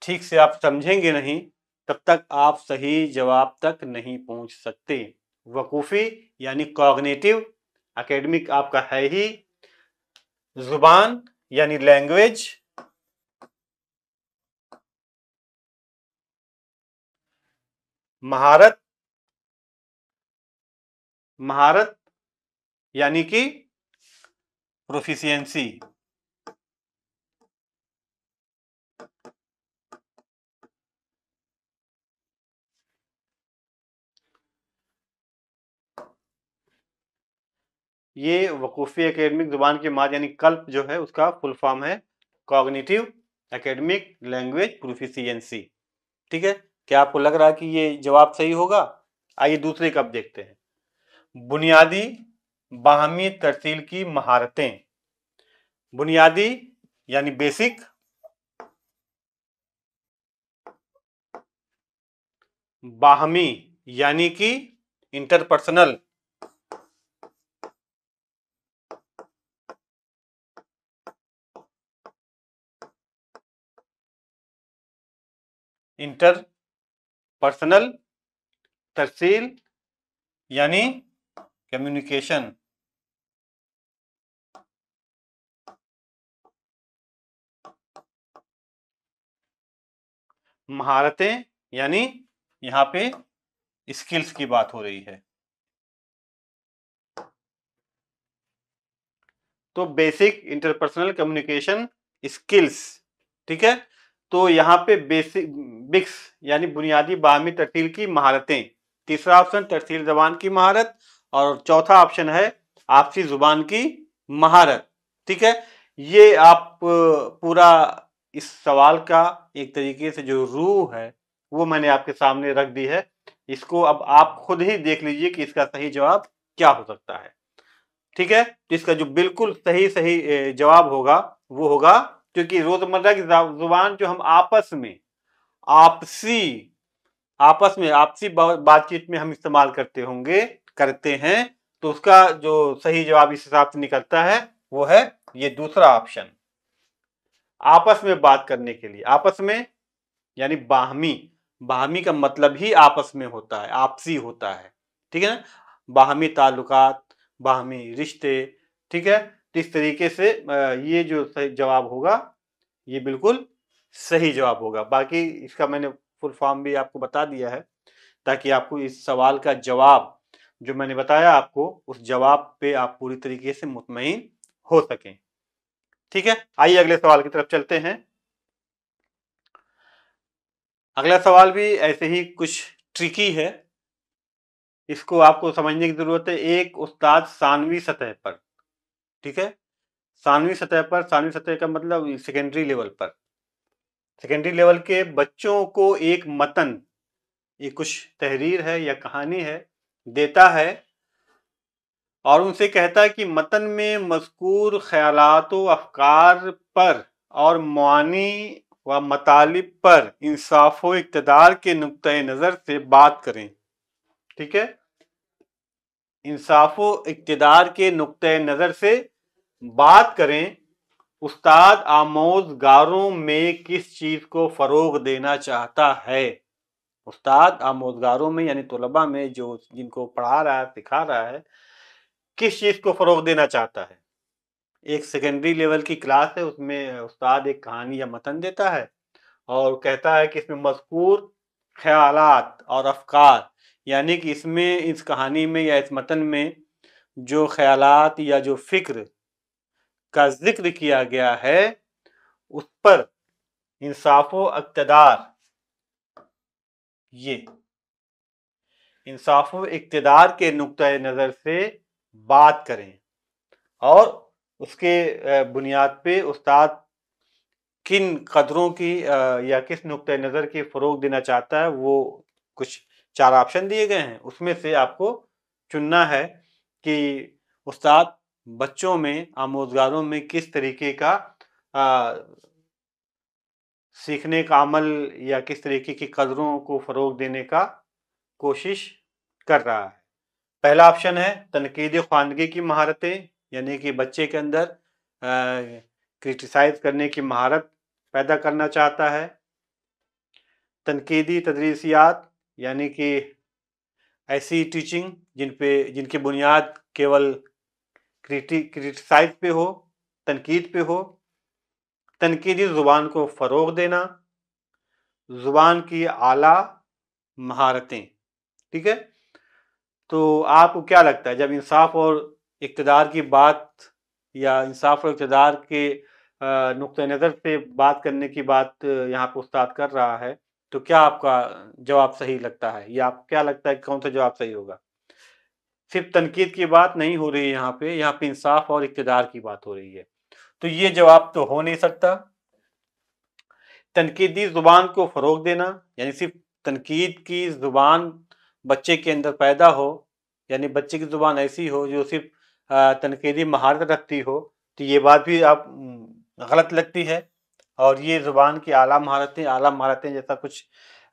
ٹھیک سے آپ سمجھیں گے نہیں تب تک آپ صحیح جواب تک نہیں پہنچ سکتے. وقوفی یعنی کوگنیٹو، اکیڈمک آپ کا ہے ہی، زبان یعنی لینگویج، مہارت یعنی کہ پروفیشینسی. یہ وقوفی اکیڈمک زبان کی مہارت یعنی کلپ جو ہے اس کا فل فارم ہے کوگنیٹو اکیڈمک لینگویج پروفیشینسی. ٹھیک ہے، کیا آپ کو لگ رہا ہے کہ یہ جواب صحیح ہوگا؟ آئیے دوسرے کا دیکھتے ہیں. بنیادی باہمی ترسیل کی مہارتیں. بنیادی یعنی بیسک، باہمی یعنی کہ انٹرپرسنل، इंटर पर्सनल तरसील यानी कम्युनिकेशन। महारतें यानी यहाँ पे स्किल्स की बात हो रही है। तो बेसिक इंटरपर्सनल कम्युनिकेशन स्किल्स, ठीक है। तो यहाँ पे बेसिक बिक्स यानी बुनियादी बाहमी तरसील की महारतें, तीसरा ऑप्शन तरसील जबान की महारत, और चौथा ऑप्शन है आपसी जुबान की महारत, ठीक है। ये आप पूरा इस सवाल का एक तरीके से जो रूह है वो मैंने आपके सामने रख दी है। इसको अब आप खुद ही देख लीजिए कि इसका सही जवाब क्या हो सकता है, ठीक है। तो इसका जो बिल्कुल सही जवाब होगा वो होगा, क्योंकि रोजमर्रा की जुबान जो हम आपस में आपसी बातचीत में हम इस्तेमाल करते हैं, तो उसका जो सही जवाब इस हिसाब से निकलता है वो है ये दूसरा ऑप्शन। आपस में बात करने के लिए, आपस में यानी बाहमी का मतलब ही आपस में होता है, आपसी होता है, ठीक है ना। बाहमी ताल्लुकात, बाहमी रिश्ते, ठीक है। तो इस तरीके से ये जो सही जवाब होगा ये बिल्कुल सही जवाब होगा। बाकी इसका मैंने फुल फॉर्म भी आपको बता दिया है, ताकि आपको इस सवाल का जवाब जो मैंने बताया आपको, उस जवाब पे आप पूरी तरीके से मुतमईन हो सकें, ठीक है। आइए अगले सवाल की तरफ चलते हैं। अगला सवाल भी ऐसे ही कुछ ट्रिकी है, इसको आपको समझने की जरूरत है। एक उस्ताद सानवी सतह पर, ठीक है, सानवी सतह का मतलब सेकेंडरी लेवल पर, सेकेंडरी लेवल के बच्चों को एक मतन, ये कुछ तहरीर है या कहानी है, देता है और उनसे कहता है कि मतन में मज़कूर ख्यालात व अफकार पर और मुआनी व मतालिब पर इंसाफ व इक़्तिदार के नुक्ते नज़र से बात करें, ठीक है। इंसाफ व इक़्तिदार के नुक्ते नज़र से बात करें। उस्ताद आमोज़गारों में किस चीज़ को फ़रोग़ देना चाहता है। उस्ताद आमोज़गारों में यानी तलबा में जो जिनको पढ़ा रहा है, सिखा रहा है, किस चीज़ को फ़रोग़ देना चाहता है। एक सेकेंडरी लेवल की क्लास है, उसमें उस्ताद एक कहानी या मतन देता है और कहता है कि इसमें मज़कूर ख़यालात और अफ़कार, यानी कि इसमें इस कहानी में या इस मतन में जो ख़यालात या जो फ़िक्र का ज़िक्र किया गया है उस पर इंसाफ़ व इक़्तिदार, ये इंसाफ़ व इक़्तिदार के नुक्ते नज़र से बात करें और उसके बुनियाद पे उस्ताद किन कदरों की या किस नुक्ते नज़र की फ़रोग़ देना चाहता है, वो कुछ 4 ऑप्शन दिए गए हैं। उसमें से आपको चुनना है कि उस्ताद बच्चों में, आमोज़गारों में किस तरीके का सीखने का अमल या किस तरीके की कदरों को फ़रोग़ देने का कोशिश कर रहा है। पहला ऑप्शन है तनकीदी ख़वानगी की महारतें, यानी कि बच्चे के अंदर क्रिटिसाइज़ करने की महारत पैदा करना चाहता है। तनकीदी तदरीसियात, यानी कि ऐसी टीचिंग जिनकी बुनियाद केवल क्रिटिसाइज़ पे हो, तनकीद पे हो। तनकीदी ज़ुबान को फ़रोग़ देना, ज़ुबान की आला महारतें, ठीक है। तो आपको क्या लगता है, जब इंसाफ और इक़्तिदार की बात या इंसाफ और इक़्तिदार के नुक्ते नज़र से बात करने की बात यहाँ पर उस्ताद कर रहा है, तो क्या आपका जवाब सही लगता है, या आपको क्या लगता है कौन सा जवाब सही होगा। सिर्फ तनकीद की बात नहीं हो रही है यहाँ पे इंसाफ और इक़्तिदार की बात हो रही है, तो ये जवाब तो हो नहीं सकता। तनकीदी ज़ुबान को फ़रोग़ देना यानी सिर्फ तनकीद की ज़ुबान बच्चे के अंदर पैदा हो, यानी बच्चे की ज़ुबान ऐसी हो जो सिर्फ तनकीदी महारत रखती हो, तो ये बात भी आप गलत लगती है। और ये ज़ुबान की आला महारतें जैसा कुछ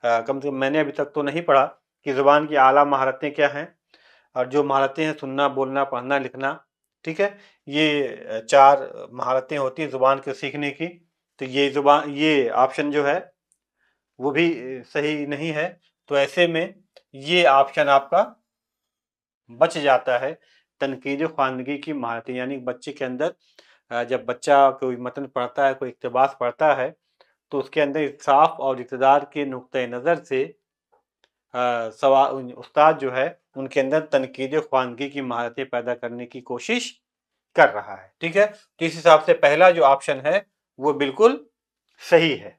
कम से कम मैंने अभी तक तो नहीं पढ़ा कि ज़ुबान की आला महारतें क्या हैं। और जो महारतें हैं सुनना, बोलना, पढ़ना, लिखना, ठीक है, ये 4 महारतें होती हैं ज़ुबान के सीखने की। तो ये ऑप्शन जो है وہ بھی صحیح نہیں ہے. تو ایسے میں یہ آپشن آپ کا بچ جاتا ہے. تنقید خواندگی کی مہارتیں، یعنی بچے کے اندر جب بچہ کوئی متن پڑھتا ہے، کوئی اقتباس پڑھتا ہے، تو اس کے اندر انصاف اور اقتدار کے نقطۂ نظر سے استاد جو ہے ان کے اندر تنقید خواندگی کی مہارتیں پیدا کرنے کی کوشش کر رہا ہے. ٹھیک ہے. تو اس حساب سے پہلا جو آپشن ہے وہ بالکل صحیح ہے.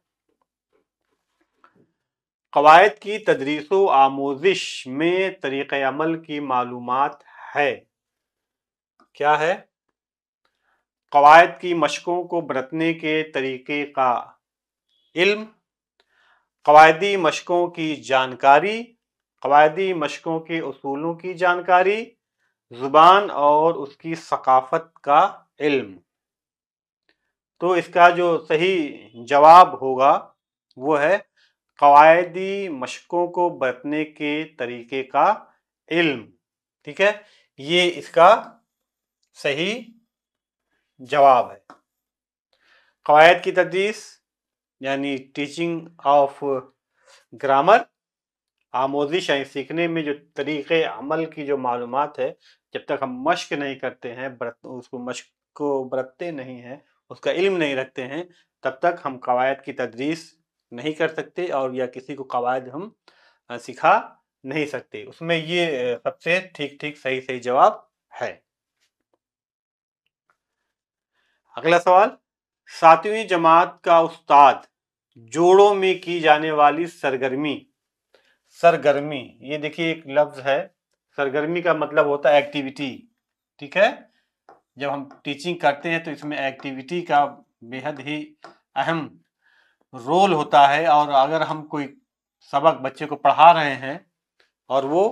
قواعد کی تدریس و آموزش میں طریقہ عمل کی معلومات ہے. کیا ہے؟ قواعد کی مشقوں کو برتنے کے طریقے کا علم، قواعدی مشقوں کی جانکاری، قواعدی مشقوں کے اصولوں کی جانکاری، زبان اور اس کی ثقافت کا علم. تو اس کا جو صحیح جواب ہوگا وہ ہے قواعدی مشقوں کو برتنے کے طریقے کا علم. ٹھیک ہے. یہ اس کا صحیح جواب ہے. قواعد کی تدریس یعنی ٹیچنگ آف گرامر، آموزش یعنی سیکھنے میں جو طریقے عمل کی جو معلومات ہے، جب تک ہم مشق نہیں کرتے ہیں، اس کو مشق کو برتتے نہیں ہیں، اس کا علم نہیں رکھتے ہیں، تب تک ہم قواعد کی تدریس نہیں کر سکتے اور یا کسی کو قواعد ہم سکھا نہیں سکتے. اس میں یہ سب سے ٹھیک صحیح جواب ہے. اگلا سوال، 7ویں جماعت کا استاد جوڑوں میں کی جانے والی سرگرمی. سرگرمی، یہ دیکھیے ایک لفظ ہے. سرگرمی کا مطلب ہوتا ہے ایکٹیویٹی. ٹھیک ہے. جب ہم ٹیچنگ کرتے ہیں تو اس میں ایکٹیویٹی کا بے حد ہی اہم رول ہوتا ہے. اور اگر ہم کوئی سبق بچے کو پڑھا رہے ہیں اور وہ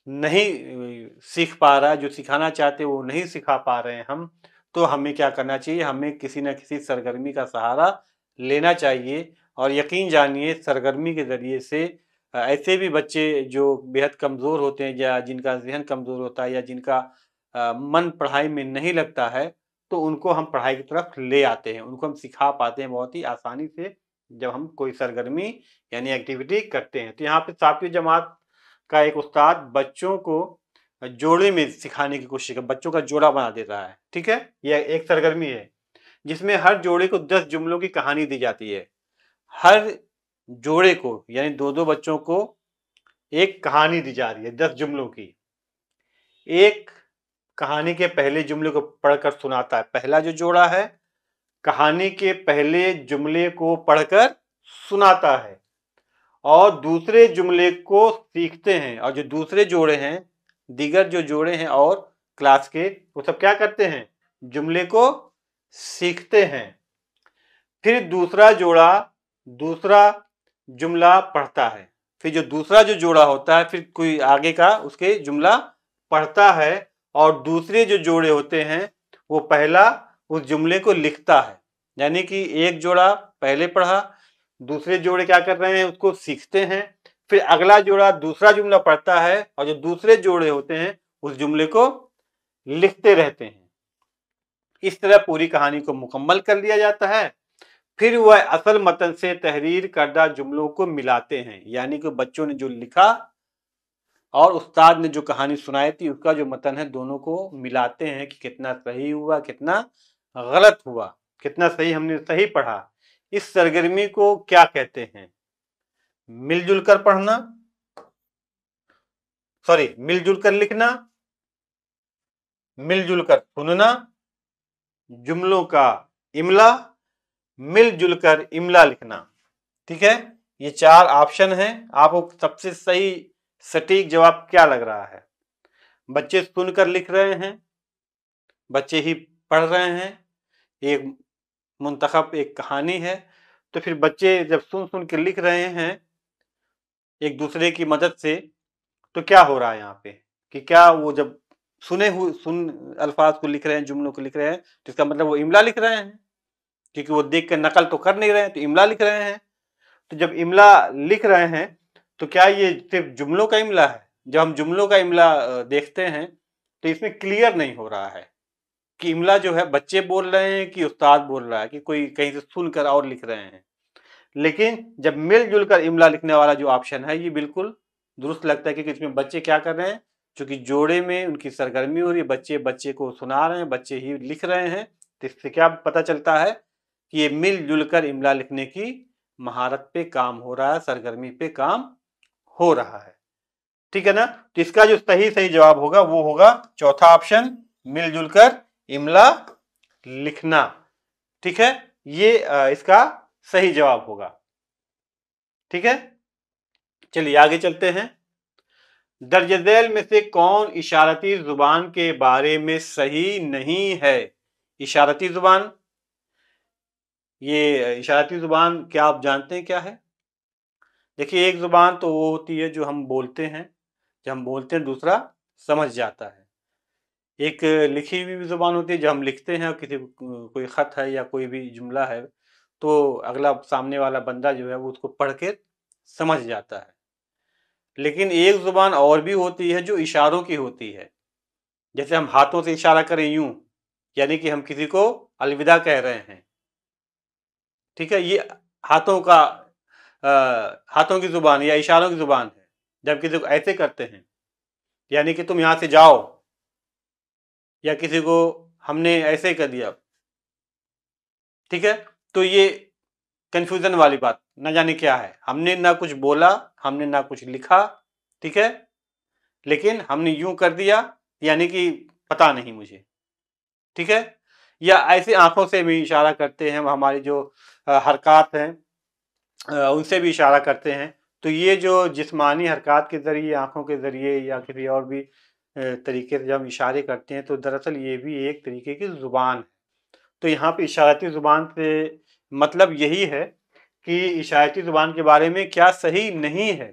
نہیں سیکھ پا رہا ہے، جو سکھانا چاہتے وہ نہیں سکھا پا رہے ہیں ہم، تو ہمیں کیا کرنا چاہیے؟ ہمیں کسی نہ کسی سرگرمی کا سہارا لینا چاہیے. اور یقین جانیے سرگرمی کے ذریعے سے ایسے بھی بچے جو بے حد کمزور ہوتے ہیں یا جن کا ذہن کمزور ہوتا ہے یا جن کا من پڑھائی میں نہیں لگتا ہے، تو ان کو ہم پڑھائی کی طرف لے آتے ہیں، ان کو ہم سکھا پاتے ہیں بہت ہی آسانی سے جب ہم کوئی سرگرمی یعنی ایکٹیویٹی کرتے ہیں. تو یہاں پہ 7ویں جماعت کا ایک استاد بچوں کو جوڑے میں سکھانے کی کوشش کر، بچوں کا جوڑا بنا دیتا ہے. ٹھیک ہے. یہ ایک سرگرمی ہے جس میں ہر جوڑے کو 10 جملوں کی کہانی دی جاتی ہے. ہر جوڑے کو یعنی دو بچوں کو ایک کہانی دی جا رہی ہے 10 جملوں کی. ایک کہانی کے پہلے جملے کو پڑھ کر سناتا ہے پہلا جو جوڑا ہے، کہانی کے پہلے جملے کو پڑھ کر سناتا ہے اور دوسرے جملے کو سیکھتے ہیں. اور جو دوسرے جوڑے ہیں، دیگر جو جوڑے ہیں اور کلاس کے، وہ سب کیا کرتے ہیں؟ جملے کو سیکھتے ہیں. پھر دوسرا جوڑا دوسرا جملہ پڑھتا ہے. پھر جو دوسرا جو جوڑا ہوتا ہے، پھر کوئی آگے کا اس کے جملہ پڑھتا ہے اور دوسرے جو جوڑے ہوتے ہیں وہ پہلا اس جملے کو لکھتا ہے. یعنی کہ ایک جوڑا پہلے پڑھا، دوسرے جوڑے کیا کر رہے ہیں؟ اس کو سیکھتے ہیں. پھر اگلا جوڑا دوسرا جملہ پڑھتا ہے اور جو دوسرے جوڑے ہوتے ہیں اس جملے کو لکھتے رہتے ہیں. اس طرح پوری کہانی کو مکمل کر لیا جاتا ہے. پھر وہ اصل متن سے تحریر کردہ جملوں کو ملاتے ہیں. یعنی کہ بچوں نے جو لکھا اور استاد نے جو کہانی سنائی تھی اس کا جو متن ہے، دونوں کو ملاتے ہیں کہ کتنا صحیح ہوا، کتنا غلط ہوا، کتنا صحیح ہم نے صحیح پڑھا. اس سرگرمی کو کیا کہتے ہیں؟ مل جل کر پڑھنا، مل جل کر لکھنا، مل جل کر سننا، جملوں کا املا، مل جل کر املا لکھنا. ٹھیک ہے. یہ 4 آپشن ہیں. آپ کو سب سے صحیح سٹیک جواب کیا لگ رہا ہے؟ بچے سن کر لکھ رہے ہیں، بچے ہی پڑھ رہے ہیں، ایک منتخب ایک کہانی ہے. تو پھر بچے جب سن کے لکھ رہے ہیں ایک دوسرے کی مدد سے، تو کیا ہو رہا ہے یہاں پہ کہ کیا وہ جب سن الفاظ کو لکھ رہے ہیں، جملوں کو لکھ رہے ہیں، تو اس کا مطلب وہ املا لکھ رہے ہیں، کیونکہ وہ دیکھ کر نقل تو کر نہیں رہے ہیں، تو املا لکھ رہے ہیں. تو جب املا لکھ رہے ہیں تو کیا یہ صرف جملوں کا املا ہے؟ جب ہم جملوں کا املا دیکھتے ہیں تو اس میں کلیئر نہیں ہو رہا ہے کہ املا جو ہے بچے بول رہے ہیں کہ استاد بول رہا ہے کہ کوئی کہیں سے سن کر اور لکھ رہے ہیں. लेकिन जब मिल जुल कर इमला लिखने वाला जो ऑप्शन है ये बिल्कुल दुरुस्त लगता है, क्योंकि इसमें बच्चे क्या कर रहे हैं, क्योंकि जोड़े में उनकी सरगर्मी हो रही है, बच्चे बच्चे को सुना रहे हैं, बच्चे ही लिख रहे हैं। तो इससे क्या पता चलता है कि ये मिलजुल कर इमला लिखने की महारत पे काम हो रहा है, सरगर्मी पे काम हो रहा है। ठीक है ना। तो इसका जो सही जवाब होगा वो होगा चौथा ऑप्शन, मिलजुल कर इमला लिखना। ठीक है, ये इसका सही जवाब होगा। ठीक है, चलिए आगे चलते हैं। दर्ज झैल में से कौन इशारती जुबान के बारे में सही नहीं है? इशारती जुबान, ये इशारती जुबान क्या आप जानते हैं क्या है? देखिए, एक जुबान तो वो होती है जो हम बोलते हैं, जब हम बोलते हैं दूसरा समझ जाता है। एक लिखी हुई भी जुबान होती है, जब हम लिखते हैं और किसी कोई खत है या कोई भी जुमला है तो अगला सामने वाला बंदा जो है वो उसको पढ़ के समझ जाता है। लेकिन एक जुबान और भी होती है जो इशारों की होती है। जैसे हम हाथों से इशारा करें यूं, यानी कि हम किसी को अलविदा कह रहे हैं। ठीक है, ये हाथों का हाथों की जुबान या इशारों की जुबान है। जब किसी को ऐसे करते हैं, यानी कि तुम यहां से जाओ, या किसी को हमने ऐसे कर दिया। ठीक है, तो ये कंफ्यूजन वाली बात न जाने क्या है, हमने ना कुछ बोला, हमने ना कुछ लिखा। ठीक है, लेकिन हमने यूं कर दिया, यानी कि पता नहीं मुझे। ठीक है, या ऐसे आंखों से भी इशारा करते हैं, हमारी जो हरकत हैं उनसे भी इशारा करते हैं। तो ये जो जिस्मानी हरकत के जरिए, आंखों के जरिए या किसी और भी तरीके से जब हम इशारे करते हैं तो दरअसल ये भी एक तरीके की जुबान है। तो यहाँ पे इशारती जुबान से मतलब यही है कि इशारती जुबान के बारे में क्या सही नहीं है।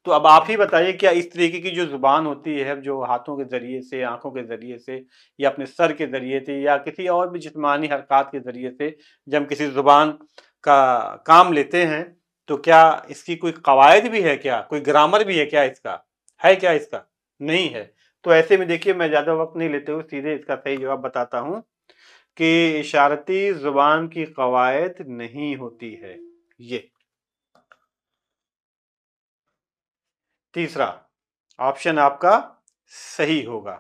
तो अब आप ही बताइए, क्या इस तरीके की जो जुबान होती है, जो हाथों के जरिए से, आंखों के जरिए से, या अपने सर के जरिए से, या किसी और भी जिस्मानी हरकत के जरिए से जब हम किसी जुबान का काम लेते हैं, तो क्या इसकी कोई कवायद भी है, क्या कोई ग्रामर भी है, क्या इसका है, क्या इसका नहीं है? तो ऐसे में देखिए, मैं ज्यादा वक्त नहीं लेते हुए सीधे इसका सही जवाब बताता हूं कि इशारती जुबान की कवायद नहीं होती है। ये तीसरा ऑप्शन आपका सही होगा।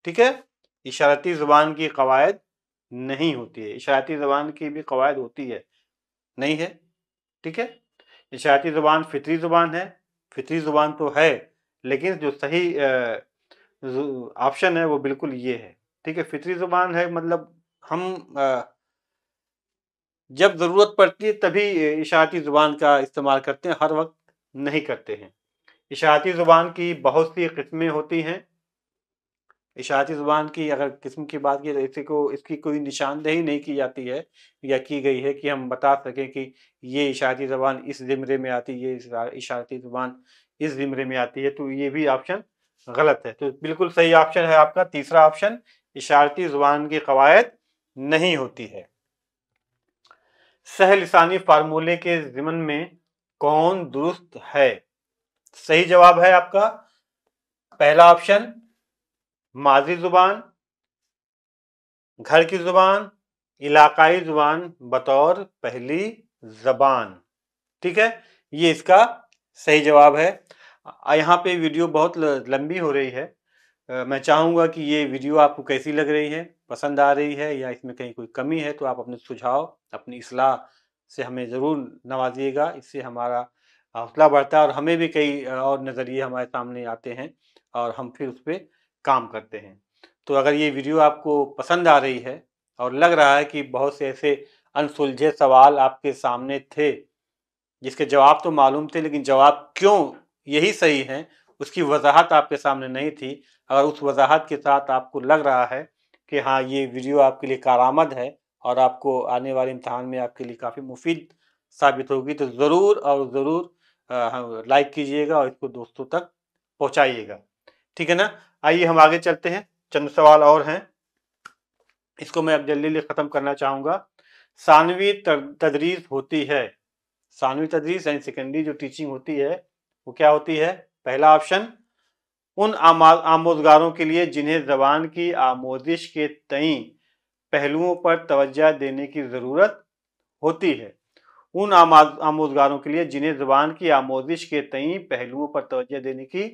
ठीक है, इशारती जुबान की कवायद नहीं होती है। इशारती जुबान की भी कवायद होती है, नहीं है। ठीक है, इशारती जुबान फितरी जुबान है, फितरी जुबान तो है, लेकिन जो सही ऑप्शन है वो बिल्कुल ये है। ठीक है, फितरी जुबान है, मतलब हम जब ज़रूरत पड़ती है तभी इशारती ज़ुबान का इस्तेमाल करते हैं, हर वक्त नहीं करते हैं। इशारती ज़ुबान की बहुत सी किस्में होती हैं। इशारती ज़ुबान की अगर किस्म की बात की तो इसकी कोई निशानदेही नहीं की जाती है या की गई है कि हम बता सकें कि ये इशारती ज़ुबान इस ज़िमरे में आती है, ये इशारती ज़ुबान इस ज़िमरे में आती है। तो ये भी ऑप्शन गलत है। तो बिल्कुल सही ऑप्शन है आपका तीसरा ऑप्शन, इशारती ज़ुबान की कवायद नहीं होती है। सहलिसानी फार्मूले के ज़िमन में कौन दुरुस्त है? सही जवाब है आपका पहला ऑप्शन, माजी जुबान, घर की जुबान, इलाकाई जुबान बतौर पहली जबान। ठीक है, ये इसका सही जवाब है। यहाँ पे वीडियो बहुत लंबी हो रही है। मैं चाहूँगा कि ये वीडियो आपको कैसी लग रही है, पसंद आ रही है, या इसमें कहीं कोई कमी है तो आप अपने सुझाव, अपनी इस्लाह से हमें ज़रूर नवाजिएगा। इससे हमारा हौसला बढ़ता है और हमें भी कई और नज़रिए हमारे सामने आते हैं और हम फिर उस पर काम करते हैं। तो अगर ये वीडियो आपको पसंद आ रही है और लग रहा है कि बहुत से ऐसे अनसुलझे सवाल आपके सामने थे जिसके जवाब तो मालूम थे, लेकिन जवाब क्यों यही सही है उसकी वजाहत आपके सामने नहीं थी, अगर उस वजाहत के साथ आपको लग रहा है कि हाँ ये वीडियो आपके लिए कारआमद है और आपको आने वाले इम्तहान में आपके लिए काफ़ी मुफीद साबित होगी, तो ज़रूर और ज़रूर लाइक कीजिएगा और इसको दोस्तों तक पहुँचाइएगा। ठीक है ना। आइए हम आगे चलते हैं, चंद सवाल और हैं, इसको मैं अब जल्दी जल्दी ख़त्म करना चाहूँगा। सानवी तदरीस होती है, सानवी तदरीस यानी सेकेंडरी जो टीचिंग होती है वो क्या होती है? पहला ऑप्शन, उन आमोजगारों के लिए जिन्हें ज़बान की आमोजिश के तई पहलुओं पर तवज्जो देने की ज़रूरत होती है। ان आमोजगारों के लिए जिन्हें जुबान की आमोजिश के तई पहलुओं पर तवज्जो देने की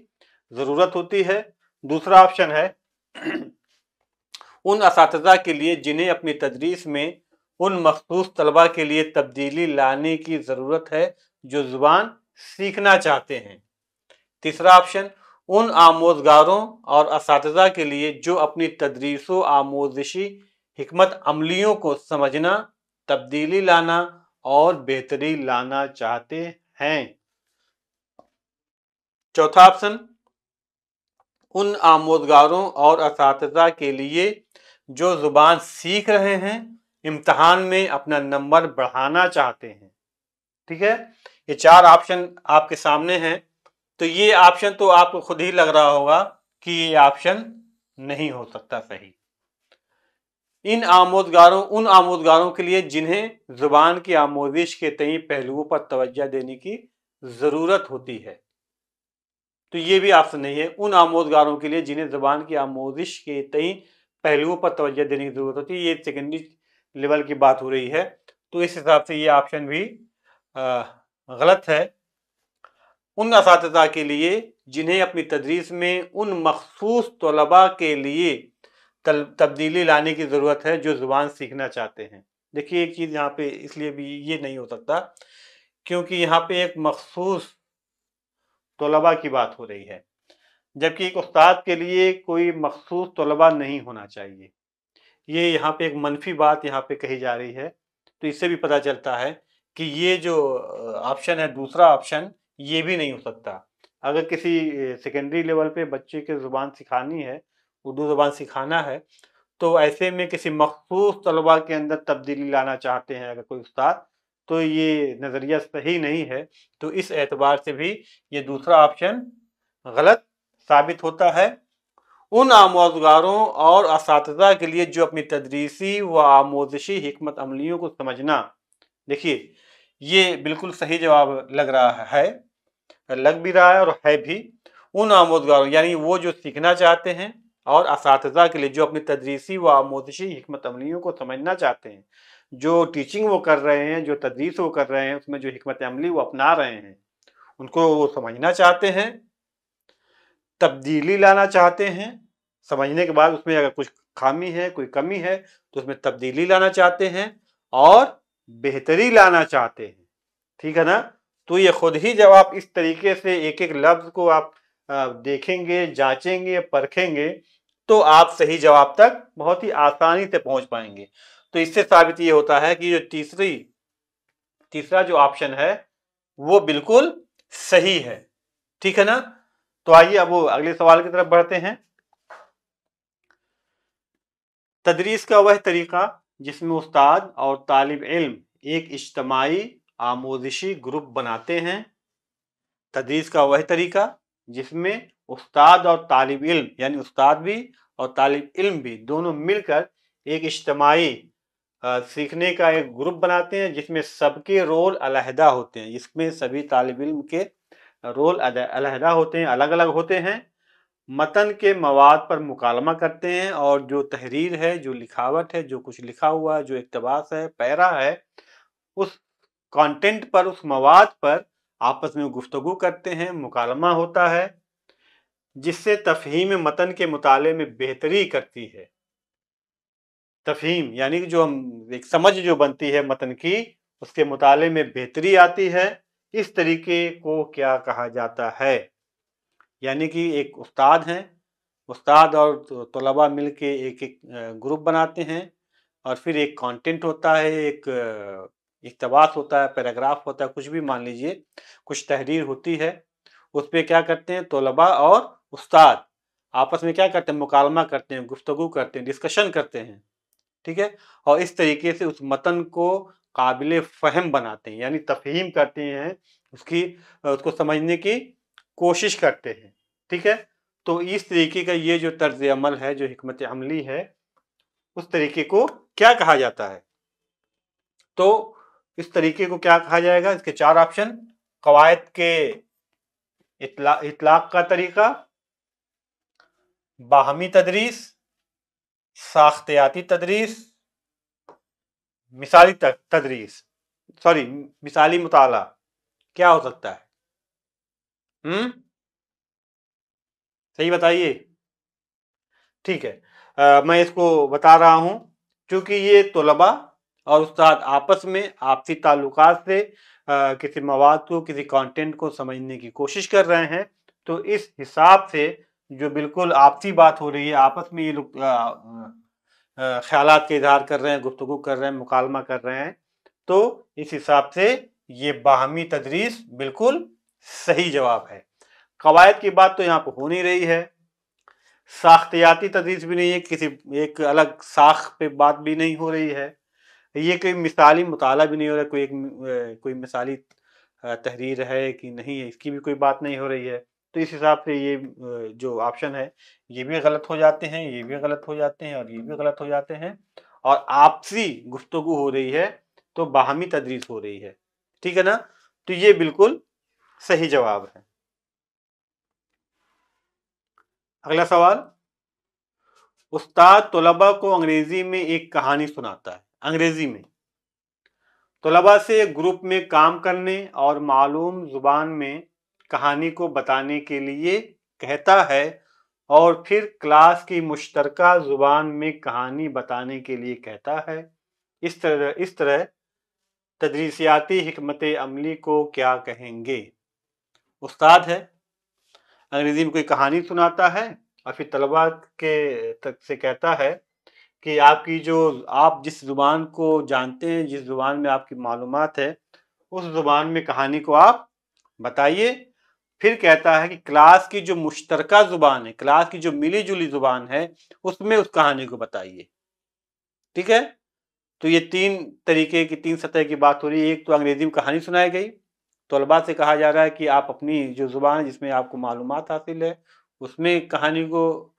जरूरत होती है। दूसरा ऑप्शन है उन असातिज़ा के लिए जिन्हें अपनी तदरीस में उन मखसूस तलबा के लिए तब्दीली लाने की ज़रूरत है जो ज़ुबान सीखना चाहते हैं। तीसरा ऑप्शन उन आमोजगारों और असातिज़ा के लिए जो अपनी तदरीस व आमोजिशी हिकमत अमलियों को समझना, तब्दीली लाना और बेहतरी लाना चाहते हैं। चौथा ऑप्शन उन आमोजगारों और असातिज़ा के लिए जो ज़ुबान सीख रहे हैं, इम्तहान में अपना नंबर बढ़ाना चाहते हैं। ठीक है, ये चार ऑप्शन आपके सामने हैं। तो ये ऑप्शन तो आपको खुद ही लग रहा होगा कि ये ऑप्शन नहीं हो सकता सही। उन आमोजगारों के लिए जिन्हें ज़ुबान की आमोजिश के तई पहलुओं पर तवज्जो देने की ज़रूरत होती है, तो ये भी ऑप्शन नहीं है। उन आमोजगारों के लिए जिन्हें ज़ुबान की आमोजिश के तई पहलुओं पर तवज्जो देने की ज़रूरत होती है, ये सेकेंडरी लेवल की बात हो रही है। तो इस हिसाब से ये ऑप्शन भी गलत है। उन असातिज़ा के लिए जिन्हें अपनी तदरीस में उन मखसूस तलबा के लिए तब्दीली लाने की ज़रूरत है जो ज़ुबान सीखना चाहते हैं। देखिए एक चीज़ यहाँ पे इसलिए भी ये नहीं हो सकता क्योंकि यहाँ पे एक मखसूस तलबा की बात हो रही है, जबकि एक उस्ताद के लिए कोई मखसूस तलबा नहीं होना चाहिए। ये यहाँ पे एक मनफी बात यहाँ पे कही जा रही है। तो इससे भी पता चलता है कि ये जो ऑप्शन है, दूसरा ऑप्शन, ये भी नहीं हो सकता। अगर किसी सेकेंडरी लेवल पे बच्चे की ज़ुबान सिखानी है, उर्दू ज़ुबान सिखाना है, तो ऐसे में किसी मखसूस तलबा के अंदर तब्दीली लाना चाहते हैं अगर कोई उस्ताद, तो ये नज़रिया सही नहीं है। तो इस एतबार से भी ये दूसरा ऑप्शन गलत साबित होता है। उन आमोजगारों और असातिज़ा के लिए जो अपनी तदरीसी व आमोजिशी हिकमत अमलियों को समझना, देखिए ये बिल्कुल सही जवाब लग रहा है, लग भी रहा है और है भी। उन आमोजगारों यानी वो जो सीखना चाहते हैं, और असातिज़ा के लिए जो अपनी तदरीसी व आमोजिशी हिकमत अमलियों को समझना चाहते हैं, जो टीचिंग वो कर रहे हैं, जो तदरीस वो कर रहे हैं, उसमें जो हिकमत अमली वो अपना रहे हैं, उनको वो समझना चाहते हैं, तब्दीली लाना चाहते हैं, समझने के बाद उसमें अगर कुछ खामी है, कोई कमी है, तो उसमें तब्दीली लाना चाहते हैं और बेहतरी लाना चाहते हैं। ठीक है ना? तो ये खुद ही जब आप इस तरीके से एक एक लफ्ज को आप देखेंगे, जांचेंगे, परखेंगे, तो आप सही जवाब तक बहुत ही आसानी से पहुंच पाएंगे। तो इससे साबित ये होता है कि जो तीसरा जो ऑप्शन है वो बिल्कुल सही है। ठीक है ना? तो आइए अब वो अगले सवाल की तरफ बढ़ते हैं। तदरीस का वह तरीका जिसमें उस्ताद और तालिब इल्म एक इज्तिमाई आमोजिशी ग्रुप बनाते हैं। तदरीस का वह तरीका जिसमें उस्ताद और तालिब इल्म यानी उस्ताद भी और तालिब इल्म भी दोनों मिलकर एक इज्तिमाई सीखने का एक ग्रुप बनाते हैं, जिसमें सबके रोल अलहदा होते हैं, जिसमें सभी तालिब इल्म के रोल अलहदा होते हैं, अलग अलग होते हैं। मतन के मवाद पर मुकालमा करते हैं और जो तहरीर है, जो लिखावट है, जो कुछ लिखा हुआ है, जो इक्तबास है, पैरा है, उस कंटेंट पर, उस मवाद पर आपस में गुफ्तगू करते हैं, मुकालमा होता है, जिससे तफहीम मतन के मुताले में बेहतरी करती है। तफहीम यानी कि जो हम एक समझ जो बनती है मतन की, उसके मुताले में बेहतरी आती है। इस तरीके को क्या कहा जाता है? यानी कि एक उस्ताद हैं, उस्ताद और तलबा मिल के एक एक ग्रुप बनाते हैं और फिर एक कंटेंट होता है, एक इक़्तिबास होता है, पैराग्राफ होता है, कुछ भी मान लीजिए, कुछ तहरीर होती है। उस पर क्या करते हैं, तलबा और उस्ताद आपस में क्या करते हैं, मुकालमा करते हैं, गुफ्तगू करते हैं, डिस्कशन करते हैं। ठीक है, और इस तरीके से उस मतन को काबिल फ़हम बनाते हैं, यानी तफ़हीम करते हैं, उसको समझने की कोशिश करते हैं। ठीक है, तो इस तरीके का ये जो तर्ज अमल है, जो हिकमत अमली है, उस तरीके को क्या कहा जाता है? तो इस तरीके को क्या कहा जाएगा? इसके चार ऑप्शन: कवायद के इतलाक का तरीका, बाहमी तदरीस, साख्तियाती तदरीस, मिसाली तदरीस। सॉरी मिसाली मुताला क्या हो सकता है? सही बताइए। ठीक है, मैं इसको बता रहा हूँ। क्योंकि ये तलबा और उस्ताद आपस में आपसी ताल्लुकात से किसी मवाद को, किसी कंटेंट को समझने की कोशिश कर रहे हैं, तो इस हिसाब से जो बिल्कुल आपसी बात हो रही है, आपस में ये लोग ख्यालात का इजहार कर रहे हैं, गुफ्तगू कर रहे हैं, मुकालमा कर रहे हैं, तो इस हिसाब से ये बाहमी तदरीस बिल्कुल सही जवाब है। कवायद की बात तो यहाँ पर हो नहीं रही है, साख्तियाती तदरीस भी नहीं है, किसी एक अलग साख पे बात भी नहीं हो रही है, ये कोई मिसाली मुताला भी नहीं हो रहा, कोई मिसाली तहरीर है कि नहीं है, इसकी भी कोई बात नहीं हो रही है। तो इस हिसाब से ये जो ऑप्शन है ये भी गलत हो जाते हैं, ये भी गलत हो जाते हैं और ये भी गलत हो जाते हैं, और आपसी गुफ्तगू हो रही है तो बाहमी तदरीस हो रही है। ठीक है ना? तो ये बिल्कुल सही जवाब है। अगला सवाल, उस्ताद तलबा को अंग्रेजी में एक कहानी सुनाता है। अंग्रेजी में तलबा से ग्रुप में काम करने और मालूम जुबान में कहानी को बताने के लिए कहता है, और फिर क्लास की मुश्तरका जुबान में कहानी बताने के लिए कहता है। इस तरह तदरीसियाती हिकमत अमली को क्या कहेंगे? उस्ताद है, अंग्रेजी में कोई कहानी सुनाता है और फिर तलबा के तक से कहता है कि आपकी जो आप जिस ज़ुबान को जानते हैं, जिस ज़ुबान में आपकी मालूमात है, उस ज़ुबान में कहानी को आप बताइए। फिर कहता है कि क्लास की जो मुश्तरका ज़ुबान है, क्लास की जो मिली जुली ज़ुबान है, उसमें उस कहानी को बताइए। ठीक है? तो ये तीन तरीके की, तीन सतह की बात हो रही है। एक तो अंग्रेजी में कहानी सुनाई गई, तलबा से कहा जा रहा है कि आप अपनी जो ज़ुबान है जिसमें आपको मालूमात हासिल है, उसमें कहानी को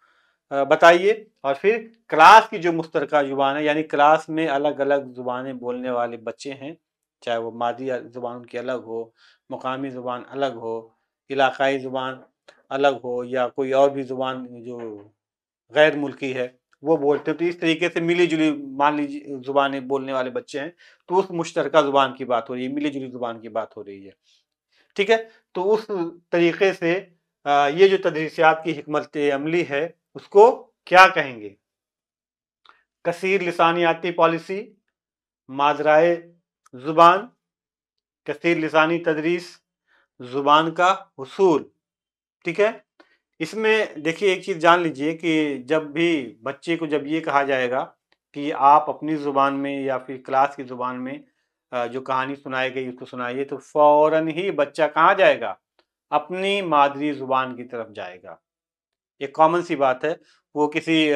बताइए। और फिर क्लास की जो मुश्तरका ज़ुबान है, यानी क्लास में अलग अलग ज़ुबानें बोलने वाले बच्चे हैं, चाहे वो मादी ज़ुबान उनकी अलग हो, मुकामी ज़ुबान अलग हो, इलाकाई ज़ुबान अलग हो, या कोई और भी ज़ुबान जो गैर मुल्की है वो बोलते हैं, तो इस तरीके से मिली जुली मान लीजिए ज़ुबानें बोलने वाले बच्चे हैं, तो उस मुश्तरका ज़ुबान की बात हो रही है, मिली जुली ज़ुबान की बात हो रही है। ठीक है? तो उस तरीके से ये जो तदरीसियात की हिकमत अमली है उसको क्या कहेंगे? कसीर लिसानियाती पॉलिसी, माजराए ज़ुबान, कसीर लिसानी तदरीस, ज़ुबान का हुसूल। ठीक है? इसमें देखिए एक चीज़ जान लीजिए कि जब भी बच्चे को जब ये कहा जाएगा कि आप अपनी ज़ुबान में या फिर क्लास की ज़ुबान में जो कहानी सुनाई गई उसको सुनाइए, तो फ़ौरन ही बच्चा कहाँ जाएगा? अपनी मादरी ज़ुबान की तरफ जाएगा। ये कॉमन सी बात है, वो किसी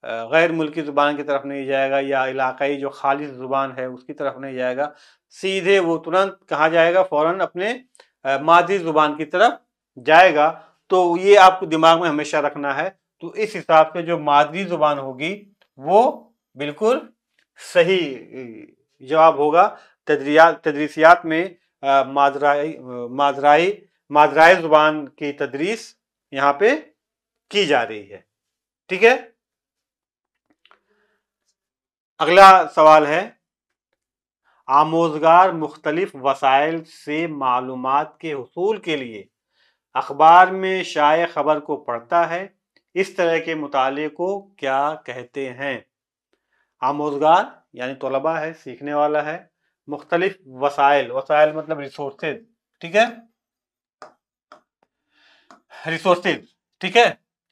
गैर मुल्की ज़ुबान की तरफ नहीं जाएगा या इलाकाई जो खालिस ज़ुबान है उसकी तरफ नहीं जाएगा, सीधे वो तुरंत कहाँ जाएगा? फ़ौरन अपने मादरी ज़ुबान की तरफ जाएगा। तो ये आपको दिमाग में हमेशा रखना है। तो इस हिसाब से जो मादरी ज़ुबान होगी वो बिल्कुल सही जवाब होगा। तदरीसियात में माजराई ज़ुबान की तदरीस यहाँ पे की जा रही है। ठीक है? अगला सवाल है, आमोज़गार मुख्तलिफ वसाइल से मालूमात के हुसूल के लिए अखबार में शाये खबर को पढ़ता है। इस तरह के मुताले को क्या कहते हैं? आमोज़गार यानी तलबा है, सीखने वाला है। मुख्तलिफ वसाइल, वसाइल मतलब रिसोर्सेज। ठीक है? रिसोर्सेज, ठीक है?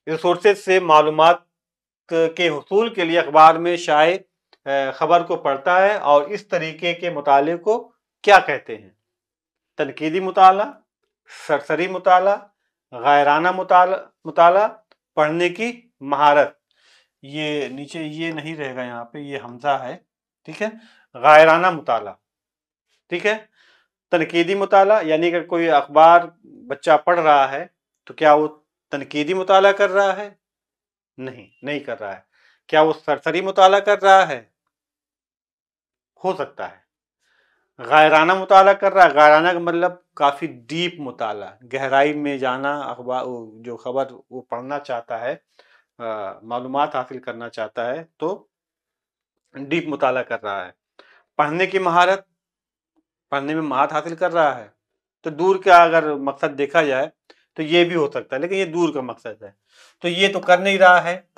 रिसोर्सेज से मालूमात के हुसूल के लिए अखबार में शाये खबर को पढ़ता है, और इस तरीके के मुताले को क्या कहते हैं? तनकीदी मुताला, सरसरी मुताला, गायराना मुताला, पढ़ने की महारत। ये नीचे ये नहीं रहेगा, यहाँ पे ये हमजा है। ठीक है? गायराना मुताला। ठीक है? तनकीदी मुताला यानी कि कोई अखबार बच्चा पढ़ रहा है तो क्या वो तनकीदी मुताला कर रहा है? नहीं, नहीं कर रहा है। क्या वो सरसरी मुताला कर रहा है? हो सकता है। गायराना मुताला कर रहा है, गायराना का मतलब काफ़ी डीप मुताला, गहराई में जाना, अखबार जो खबर वो पढ़ना चाहता है, मालूमात हासिल करना चाहता है, तो डीप मुताला कर रहा है। पढ़ने की महारत, पढ़ने में महारत हासिल कर रहा है। तो दूर का अगर मकसद देखा जाए तो ये भी हो सकता है, लेकिन ये दूर का मकसद है। तो ये तो कर नहीं रहा है।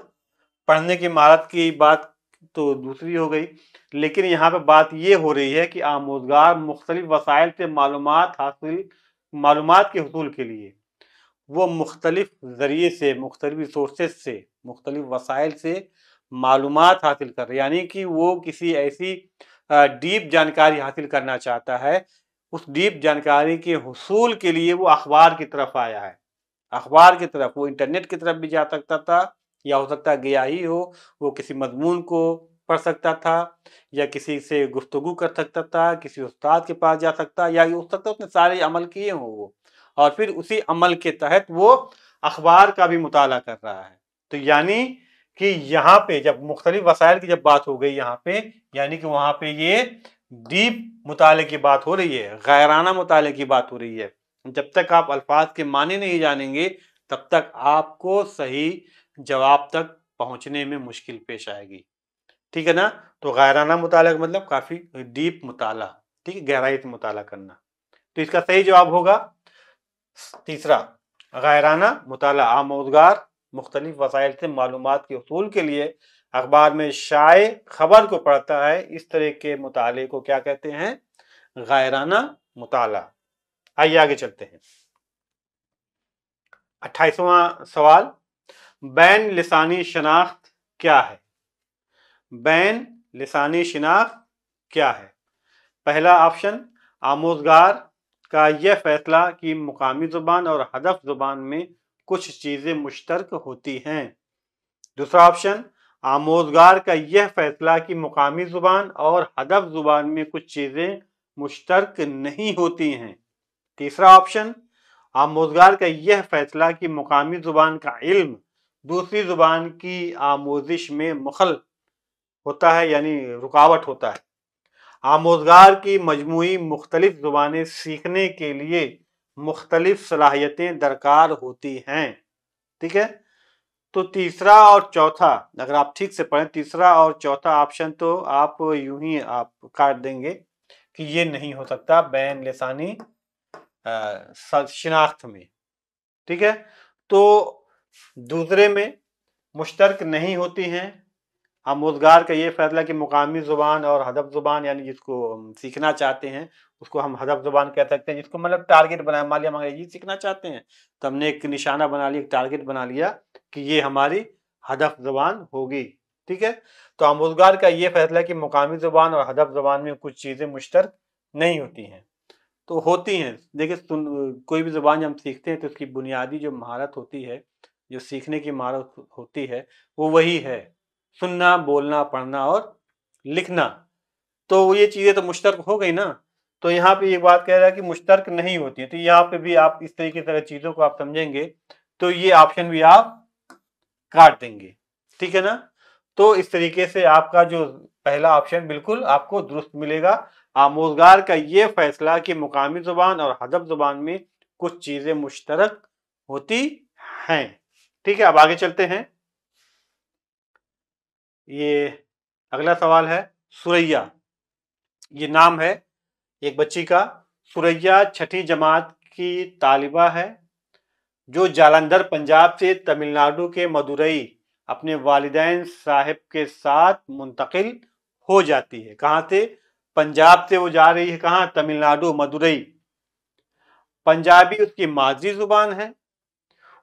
पढ़ने की महारत की बात तो दूसरी हो गई, लेकिन यहाँ पे बात ये हो रही है कि आमोजगार मुख्तलिफ वसाइल से मालूमात के हुसूल के लिए वो मुख्तलिफ जरिए से, मुख्तलिफ रिसोर्सेज से, मुख्तलिफ वसाइल से मालूमात हासिल कर रहे, यानी कि वो किसी ऐसी डीप जानकारी हासिल करना चाहता है। उस डीप जानकारी के हुसूल के लिए वो अखबार की तरफ आया है। अखबार की तरफ, वो इंटरनेट की तरफ भी जा सकता था, या हो सकता गया ही हो, वो किसी मजमून को पढ़ सकता था, या किसी से गुफ्तगू कर सकता था, किसी उस्ताद के पास जा सकता, या हो सकता उसने सारे अमल किए हों वो, और फिर उसी अमल के तहत वो अखबार का भी मुताला कर रहा है। तो यानी कि यहाँ पे जब मुख्तलिफ वसाइल की जब बात हो गई यहाँ पे, यानी कि वहाँ पे ये डीप मुताले की बात हो रही है, गैराना मुताले की बात हो रही है। जब तक आप अल्फाज के माने नहीं जानेंगे तब तक आपको सही जवाब तक पहुंचने में मुश्किल पेश आएगी। ठीक है ना। तो गैराना मुताला का मतलब काफी डीप मुताला, ठीक है, गहराई से मुताला करना। तो इसका सही जवाब होगा तीसरा, गैराना मुताला। आमोजगार मुख्तलिफ वसाइल से मालूमात के उसूल के लिए अखबार में शाये खबर को पढ़ता है। इस तरह के मुताले को क्या कहते हैं? गैराना मुताला। आइए आगे चलते हैं। 28वां सवाल, बैन लिसानी शनाख्त क्या है? बैन लिसानी शनाख्त क्या है? पहला ऑप्शन, आमोजगार का यह फैसला कि मुकामी जुबान और हदफ जुबान में कुछ चीजें मुश्तरक होती हैं। दूसरा ऑप्शन, आमोजगार का यह फैसला कि मुकामी जुबान और हदफ जुबान में कुछ चीजें मुश्तरक नहीं होती हैं। तीसरा ऑप्शन, आमोजगार का यह फैसला कि मुकामी जुबान का इल्म दूसरी जुबान की आमोजिश में मुखल होता है, यानी रुकावट होता है। आमोजगार की मजमूई मुख्तलिफ जुबानें सीखने के लिए मुख्तलिफ सलाहियतें दरकार होती हैं। ठीक है। तो तीसरा और चौथा अगर आप ठीक से पढ़ें, तीसरा और चौथा ऑप्शन तो आप यूं ही आप काट देंगे कि ये नहीं हो सकता बैन लिसानी शिनाख्त में। ठीक है। तो दूसरे में मुश्तरक नहीं होती हैं। आमोजगार का ये फैसला कि मुकामी जुबान और हदफ जुबान, यानी जिसको हम सीखना चाहते हैं उसको हम हदफ जुबान कह सकते हैं, जिसको मतलब टारगेट बनाया। मान लिया हम अंग्रेजी सीखना चाहते हैं तो हमने एक निशाना बना लिया, एक टारगेट बना लिया कि ये हमारी हदफ जुबान होगी। ठीक है। तो आमोजगार का ये फैसला कि मुकामी जुबान और हदफ जुबान में कुछ चीजें मुश्तरक नहीं होती हैं, तो होती हैं। देखिए, कोई भी जुबान जब हम सीखते हैं तो उसकी बुनियादी जो महारत होती है, जो सीखने की महारत होती है, वो वही है सुनना, बोलना, पढ़ना और लिखना। तो ये चीजें तो मुश्तरक हो गई ना। तो यहाँ पे ये बात कह रहा है कि मुश्तरक नहीं होती है। तो यहाँ पे भी आप इस तरीके से चीजों को आप समझेंगे तो ये ऑप्शन भी आप काट देंगे। ठीक है ना। तो इस तरीके से आपका जो पहला ऑप्शन बिल्कुल आपको दुरुस्त मिलेगा। आमोजगार का ये फैसला कि मुकामी जुबान और हदफ जुबान में कुछ चीजें मुश्तरक होती हैं। ठीक है। अब आगे चलते हैं। ये अगला सवाल है, सुरैया। ये नाम है एक बच्ची का। सुरैया छठी जमात की तालिबा है जो जालंधर पंजाब से तमिलनाडु के मदुरई अपने वालिदैन साहब के साथ मुंतकिल हो जाती है। कहाँ से? पंजाब से वो जा रही है कहाँ? तमिलनाडु, मदुरई। पंजाबी उसकी मादरी जुबान है।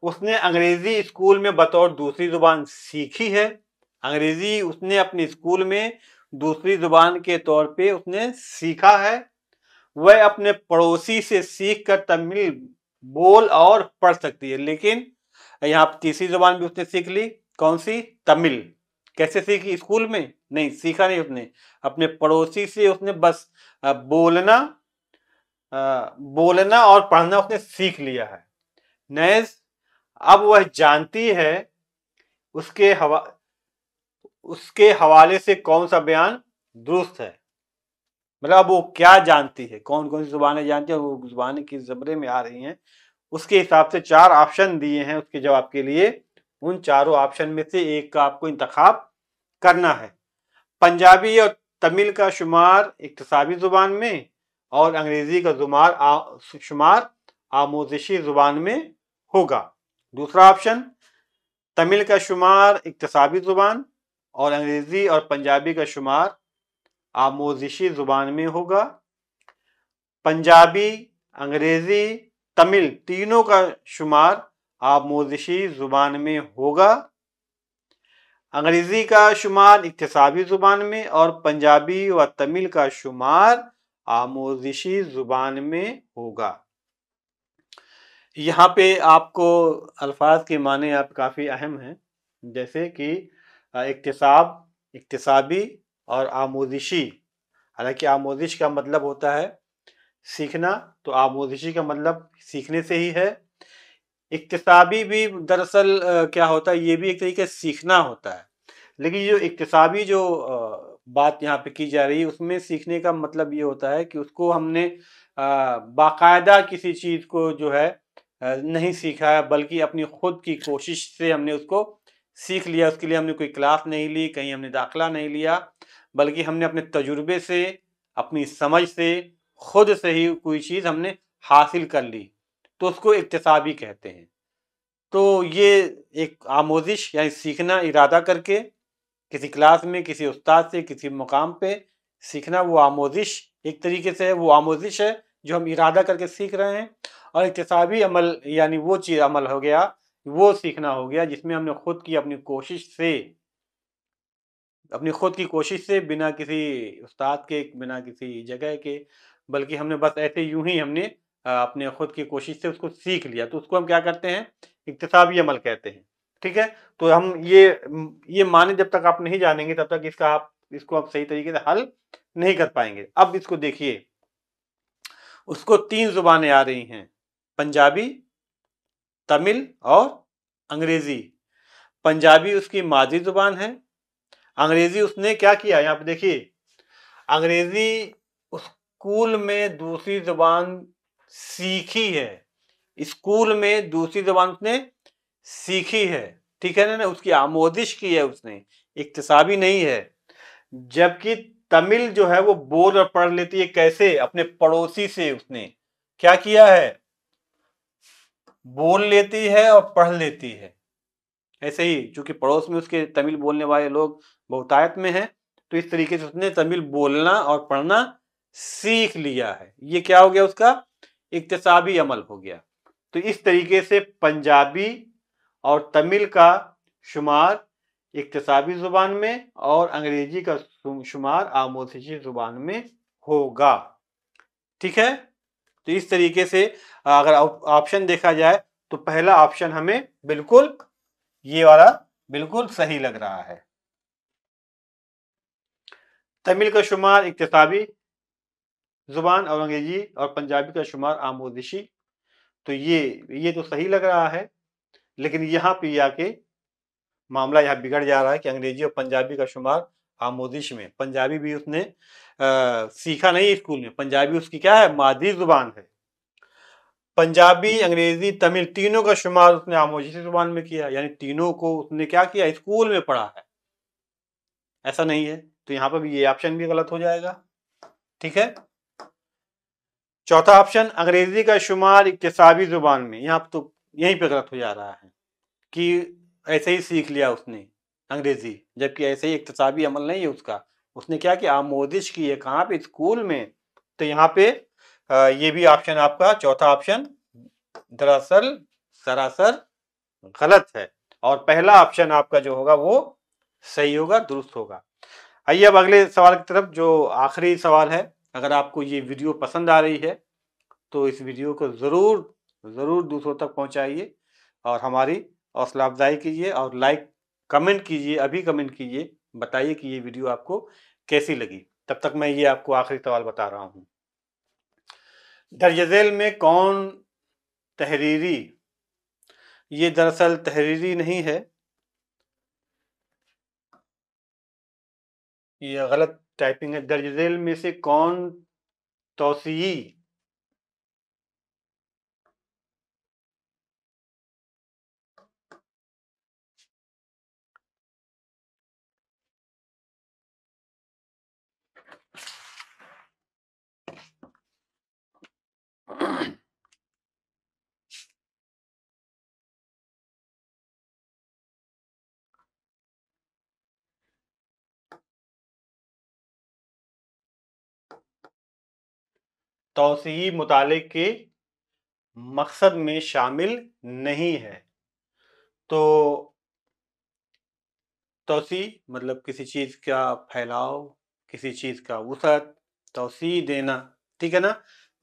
उसने अंग्रेजी स्कूल में बतौर दूसरी जुबान सीखी है। अंग्रेजी उसने अपने स्कूल में दूसरी जुबान के तौर पे उसने सीखा है। वह अपने पड़ोसी से सीख कर तमिल बोल और पढ़ सकती है। लेकिन यहाँ तीसरी जुबान भी उसने सीख ली, कौन सी? तमिल। कैसे सीखी? स्कूल में नहीं, सीखा नहीं उसने, अपने पड़ोसी से उसने बस बोलना और पढ़ना उसने सीख लिया है। नेज अब वह जानती है उसके हवाले से कौन सा बयान दुरुस्त है। मतलब अब वो क्या जानती है, कौन कौन सी जुबानें जानती है, वो जुबानें किस जमरे में आ रही हैं, उसके हिसाब से 4 ऑप्शन दिए हैं उसके जवाब के लिए। उन चारों ऑप्शन में से एक का आपको इंतखाब करना है। पंजाबी और तमिल का शुमार इक्तसाबी जुबान में اور انگریزی کا شمار آموزشی زبان میں ہوگا۔ دوسرا آپشن، تمل کا شمار اکتسابی زبان اور انگریزی اور پنجابی کا شمار آموزشی زبان میں ہوگا۔ پنجابی، انگریزی، تمل تینوں کا شمار آموزشی زبان میں ہوگا۔ انگریزی کا شمار اکتسابی زبان میں اور پنجابی و تمل کا شمار آموزشی زبان میں ہوگا۔ یہاں پہ آپ کو الفاظ کے معنی آپ کافی اہم ہیں، جیسے کہ اکتسابی اور آموزشی۔ حالانکہ آموزش کا مطلب ہوتا ہے سیکھنا، تو آموزشی کا مطلب سیکھنے سے ہی ہے۔ اکتسابی بھی دراصل کیا ہوتا ہے، یہ بھی ایک طریقے سے سیکھنا ہوتا ہے، لیکن جو اکتسابی جو بات یہاں پہ کی جا رہی ہے اس میں سیکھنے کا مطلب یہ ہوتا ہے کہ اس کو ہم نے باقاعدہ کسی چیز کو جو ہے نہیں سیکھا ہے، بلکہ اپنی خود کی کوشش سے ہم نے اس کو سیکھ لیا۔ اس کے لیے ہم نے کوئی کلاس نہیں لی، کہیں ہم نے داخلہ نہیں لیا، بلکہ ہم نے اپنے تجربے سے، اپنی سمجھ سے، خود سے ہی کوئی چیز ہم نے حاصل کر لی، تو اس کو اکتسابی کہتے ہیں۔ تو یہ ایک آموزش یعنی سیکھنا ارادہ کر کے کسی کلاس میں، کسی استاد سے، کسی مقام پہ سیکھنا، وہ آموزش ایک طریقے سے وہ آموزش ہے جو ہم ارادہ کر کے سیکھ رہے ہیں۔ اور اکتسابی عمل یعنی وہ چیز عمل ہو گیا، وہ سیکھنا ہو گیا جس میں ہم نے خود کی اپنی کوشش سے بنا کسی استاد کے، بنا کسی جگہ کے، بلکہ ہم نے بس ایسے یوں ہی ہم نے اپنے خود کی کوشش سے اس کو سیکھ لیا، تو اس کو ہم کیا کرتے ہیں، اکتسابی عمل کہتے ہیں۔ ٹھیک ہے، تو ہم یہ معنی جب تک آپ نہیں جانیں گے تب تک اس کو آپ صحیح طریقے سے حل نہیں کر پائیں گے۔ اب اس کو دیکھیے، اس کو 3 زبانیں آ رہی ہیں، پنجابی، تمل اور انگریزی۔ پنجابی اس کی مادری زبان ہے۔ انگریزی اس نے کیا کیا، یہاں پہ دیکھیے، انگریزی اسکول میں دوسری زبان سیکھی ہے، اسکول میں دوسری زبان اس نے سیکھی ہے، ٹھیک ہے نا، اس کی آموزش کی ہے اس نے، اکتسابی نہیں ہے۔ جبکہ تمل جو ہے وہ بول اور پڑھ لیتی ہے، کیسے، اپنے پڑوسی سے اس نے کیا کیا ہے، بول لیتی ہے اور پڑھ لیتی ہے۔ ایسے ہی چونکہ پڑوس میں اس کے تمل بولنے والے لوگ بہتایت میں ہیں، تو اس طریقے سے اس نے تمل بولنا اور پڑھنا سیکھ لیا ہے۔ یہ کیا ہو گیا، اس کا اکتسابی عمل ہو گیا۔ تو اس طریقے سے پنجابی اور تمل کا شمار اکتسابی زبان میں اور انگریزی کا شمار آموزشی زبان میں ہوگا۔ ٹھیک ہے، تو اس طریقے سے اگر آپشن دیکھا جائے تو پہلا آپشن ہمیں بالکل یہ والا بالکل صحیح لگ رہا ہے۔ تمل کا شمار اکتسابی زبان اور انگریزی اور پنجابی کا شمار آموزشی، تو یہ تو صحیح لگ رہا ہے، لیکن یہاں پہ آ کے معاملہ یہاں بگڑ جا رہا ہے کہ انگریزی اور پنجابی کا شمار آموزش میں، پنجابی بھی اس نے سیکھا نہیں اسکول میں، پنجابی اس کی کیا ہے، مادری زبان ہے۔ پنجابی، انگریزی، تمل تینوں کا شمار اس نے آموزشی زبان میں کیا، یعنی تینوں کو اس نے کیا کیا، اسکول میں پڑھا ہے، ایسا نہیں ہے، تو یہاں پہ بھی یہ آپشن بھی غلط ہو جائے گا۔ ٹھیک ہے، چوتھا آپشن، انگریزی کا شمار اکتسابی زبان میں، یہاں تو یہیں پہ غلط ہو جا رہا ہے کہ ایسے ہی سیکھ لیا اس نے انگریزی، جبکہ ایسے ہی اکتسابی عمل نہیں ہے اس کا، اس نے کیا کیا، آموزش کی ہے، کہاں پہ، اسکول میں۔ تو یہاں پہ یہ بھی آپشن آپ کا چوتھا آپشن دراصل سراسر غلط ہے، اور پہلا آپشن آپ کا جو ہوگا وہ صحیح ہوگا، درست ہوگا۔ آئیے اب اگلے سوال کی طرف، جو آخری سوال ہے۔ اگر آپ کو یہ ویڈیو پسند آ رہی ہے تو اس ویڈیو کو ضرور دوسروں تک پہنچائیے اور ہماری حوصلہ افزائی کیجیے، اور لائک کمنٹ کیجیے، ابھی کمنٹ کیجیے، بتائیے کہ یہ ویڈیو آپ کو کیسی لگی۔ تب تک میں یہ آپ کو آخری سوال بتا رہا ہوں، درج ذیل میں کون تحریری، یہ دراصل تحریری نہیں ہے، یہ غلط ٹائپنگ ہے۔ درج ذیل میں سے کون توسیعی توسیعی مطالعے کے مقصد میں شامل نہیں ہے۔ تو توسیع مطلب کسی چیز کا پھیلاؤ، کسی چیز کا وسعت، توسیع دینا، ٹھیک ہے نا،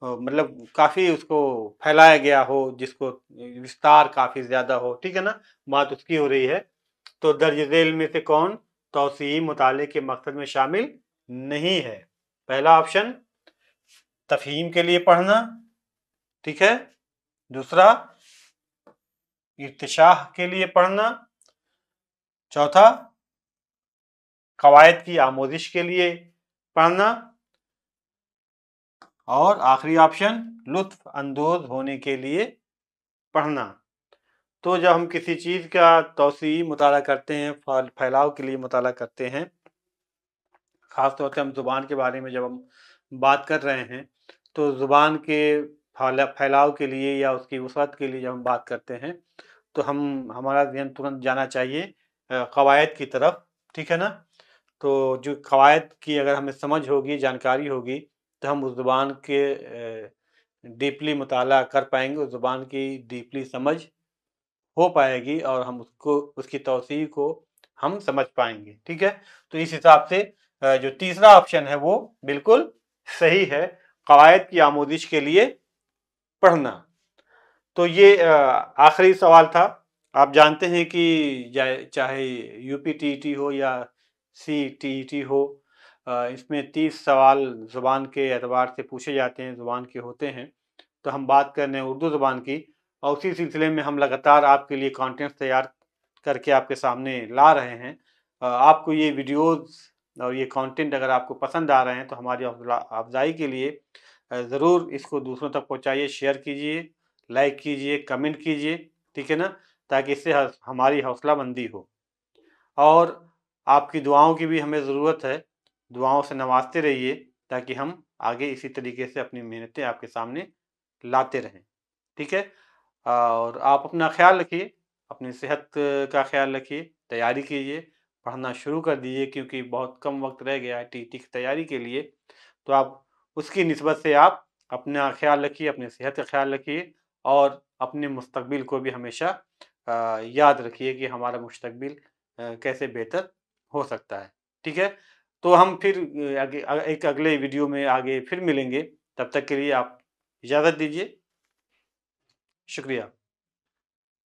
مطلب کافی اس کو پھیلایا گیا ہو، جس کو وستار کافی زیادہ ہو، ٹھیک ہے نا، بات اس کی ہو رہی ہے۔ تو درج ذیل میں سے کون توسیعی مطالعے کے مقصد میں شامل نہیں ہے؟ پہلا آپشن تفہیم کے لیے پڑھنا، ٹھیک ہے، دوسرا ارتشاح کے لیے پڑھنا، چوتھا قواعد کی آموزش کے لیے پڑھنا، اور آخری آپشن لطف اندوز ہونے کے لیے پڑھنا۔ تو جب ہم کسی چیز کا توسیعی مطالعہ کرتے ہیں، پھیلاؤ کے لیے مطالعہ کرتے ہیں، خاص طور سے ہم زبان کے بارے میں جب ہم بات کر رہے ہیں، تو زبان کے پھیلاؤ کے لیے یا اس کی وسعت کے لیے جب ہم بات کرتے ہیں تو ہمارا ذہن ترنت جانا چاہیے قواعد کی طرف، ٹھیک ہے نا۔ تو جو قواعد کی اگر ہمیں سمجھ ہوگی، جانکاری ہوگی، تو ہم اس زبان کے ڈیپلی مطالعہ کر پائیں گے، اس زبان کی ڈیپلی سمجھ ہو پائے گی، اور ہم اس کی توسیع کو ہم سمجھ پائیں گے، ٹھیک ہے۔ تو اس حساب سے جو تیسرا آپشن ہے وہ بالکل صحیح ہے، قواعد کی آموزش کے لیے پڑھنا۔ تو یہ آخری سوال تھا۔ آپ جانتے ہیں کہ چاہے یو پی ٹی ٹی ہو یا سی ٹی ٹی ہو، اس میں 30 سوال زبان کے اعتبار سے پوچھے جاتے ہیں، زبان کے ہوتے ہیں۔ تو ہم بات کر رہے ہیں اردو زبان کی، اور اسی سلسلے میں ہم لگاتار آپ کے لیے کانٹینٹ تیار کر کے آپ کے سامنے لا رہے ہیں۔ آپ کو یہ ویڈیوز اور یہ کانٹینٹ اگر آپ کو پسند آ رہے ہیں تو ہماری افزائی کے لیے ضرور اس کو دوسروں تک پہنچائیے، شیئر کیجیے، لائک کیجیے، کمنٹ کیجیے، ٹھیک ہے نا، تاکہ اس سے ہماری حوصلہ بندی ہو۔ اور آپ کی دعاؤں کی بھی ہمیں ضرورت ہے، دعاؤں سے نوازتے رہیے تاکہ ہم آگے اسی طریقے سے اپنی محنتیں آپ کے سامنے لاتے رہیں، ٹھیک ہے۔ اور آپ اپنا خیال رکھیے، اپنی صحت کا خیال رکھیے، تیاری کیجیے، پڑھنا شروع کر دیجیے، کیونکہ بہت کم وقت رہ گیا ہے ٹی ٹی کی تیاری کے لیے۔ تو آپ اس کی نسبت سے آپ اپنا خیال رکھیے، اپنی صحت کا خیال رکھیے، اور اپنے مستقبل کو بھی ہمیشہ یاد رکھیے کہ ہمارا مستقبل کیسے بہتر ہو سکتا ہے، ٹھیک ہے۔ تو ہم پھر ایک اگلے ویڈیو میں آگے پھر ملیں گے، تب تک کے لیے آپ اجازت دیجیے، شکریہ۔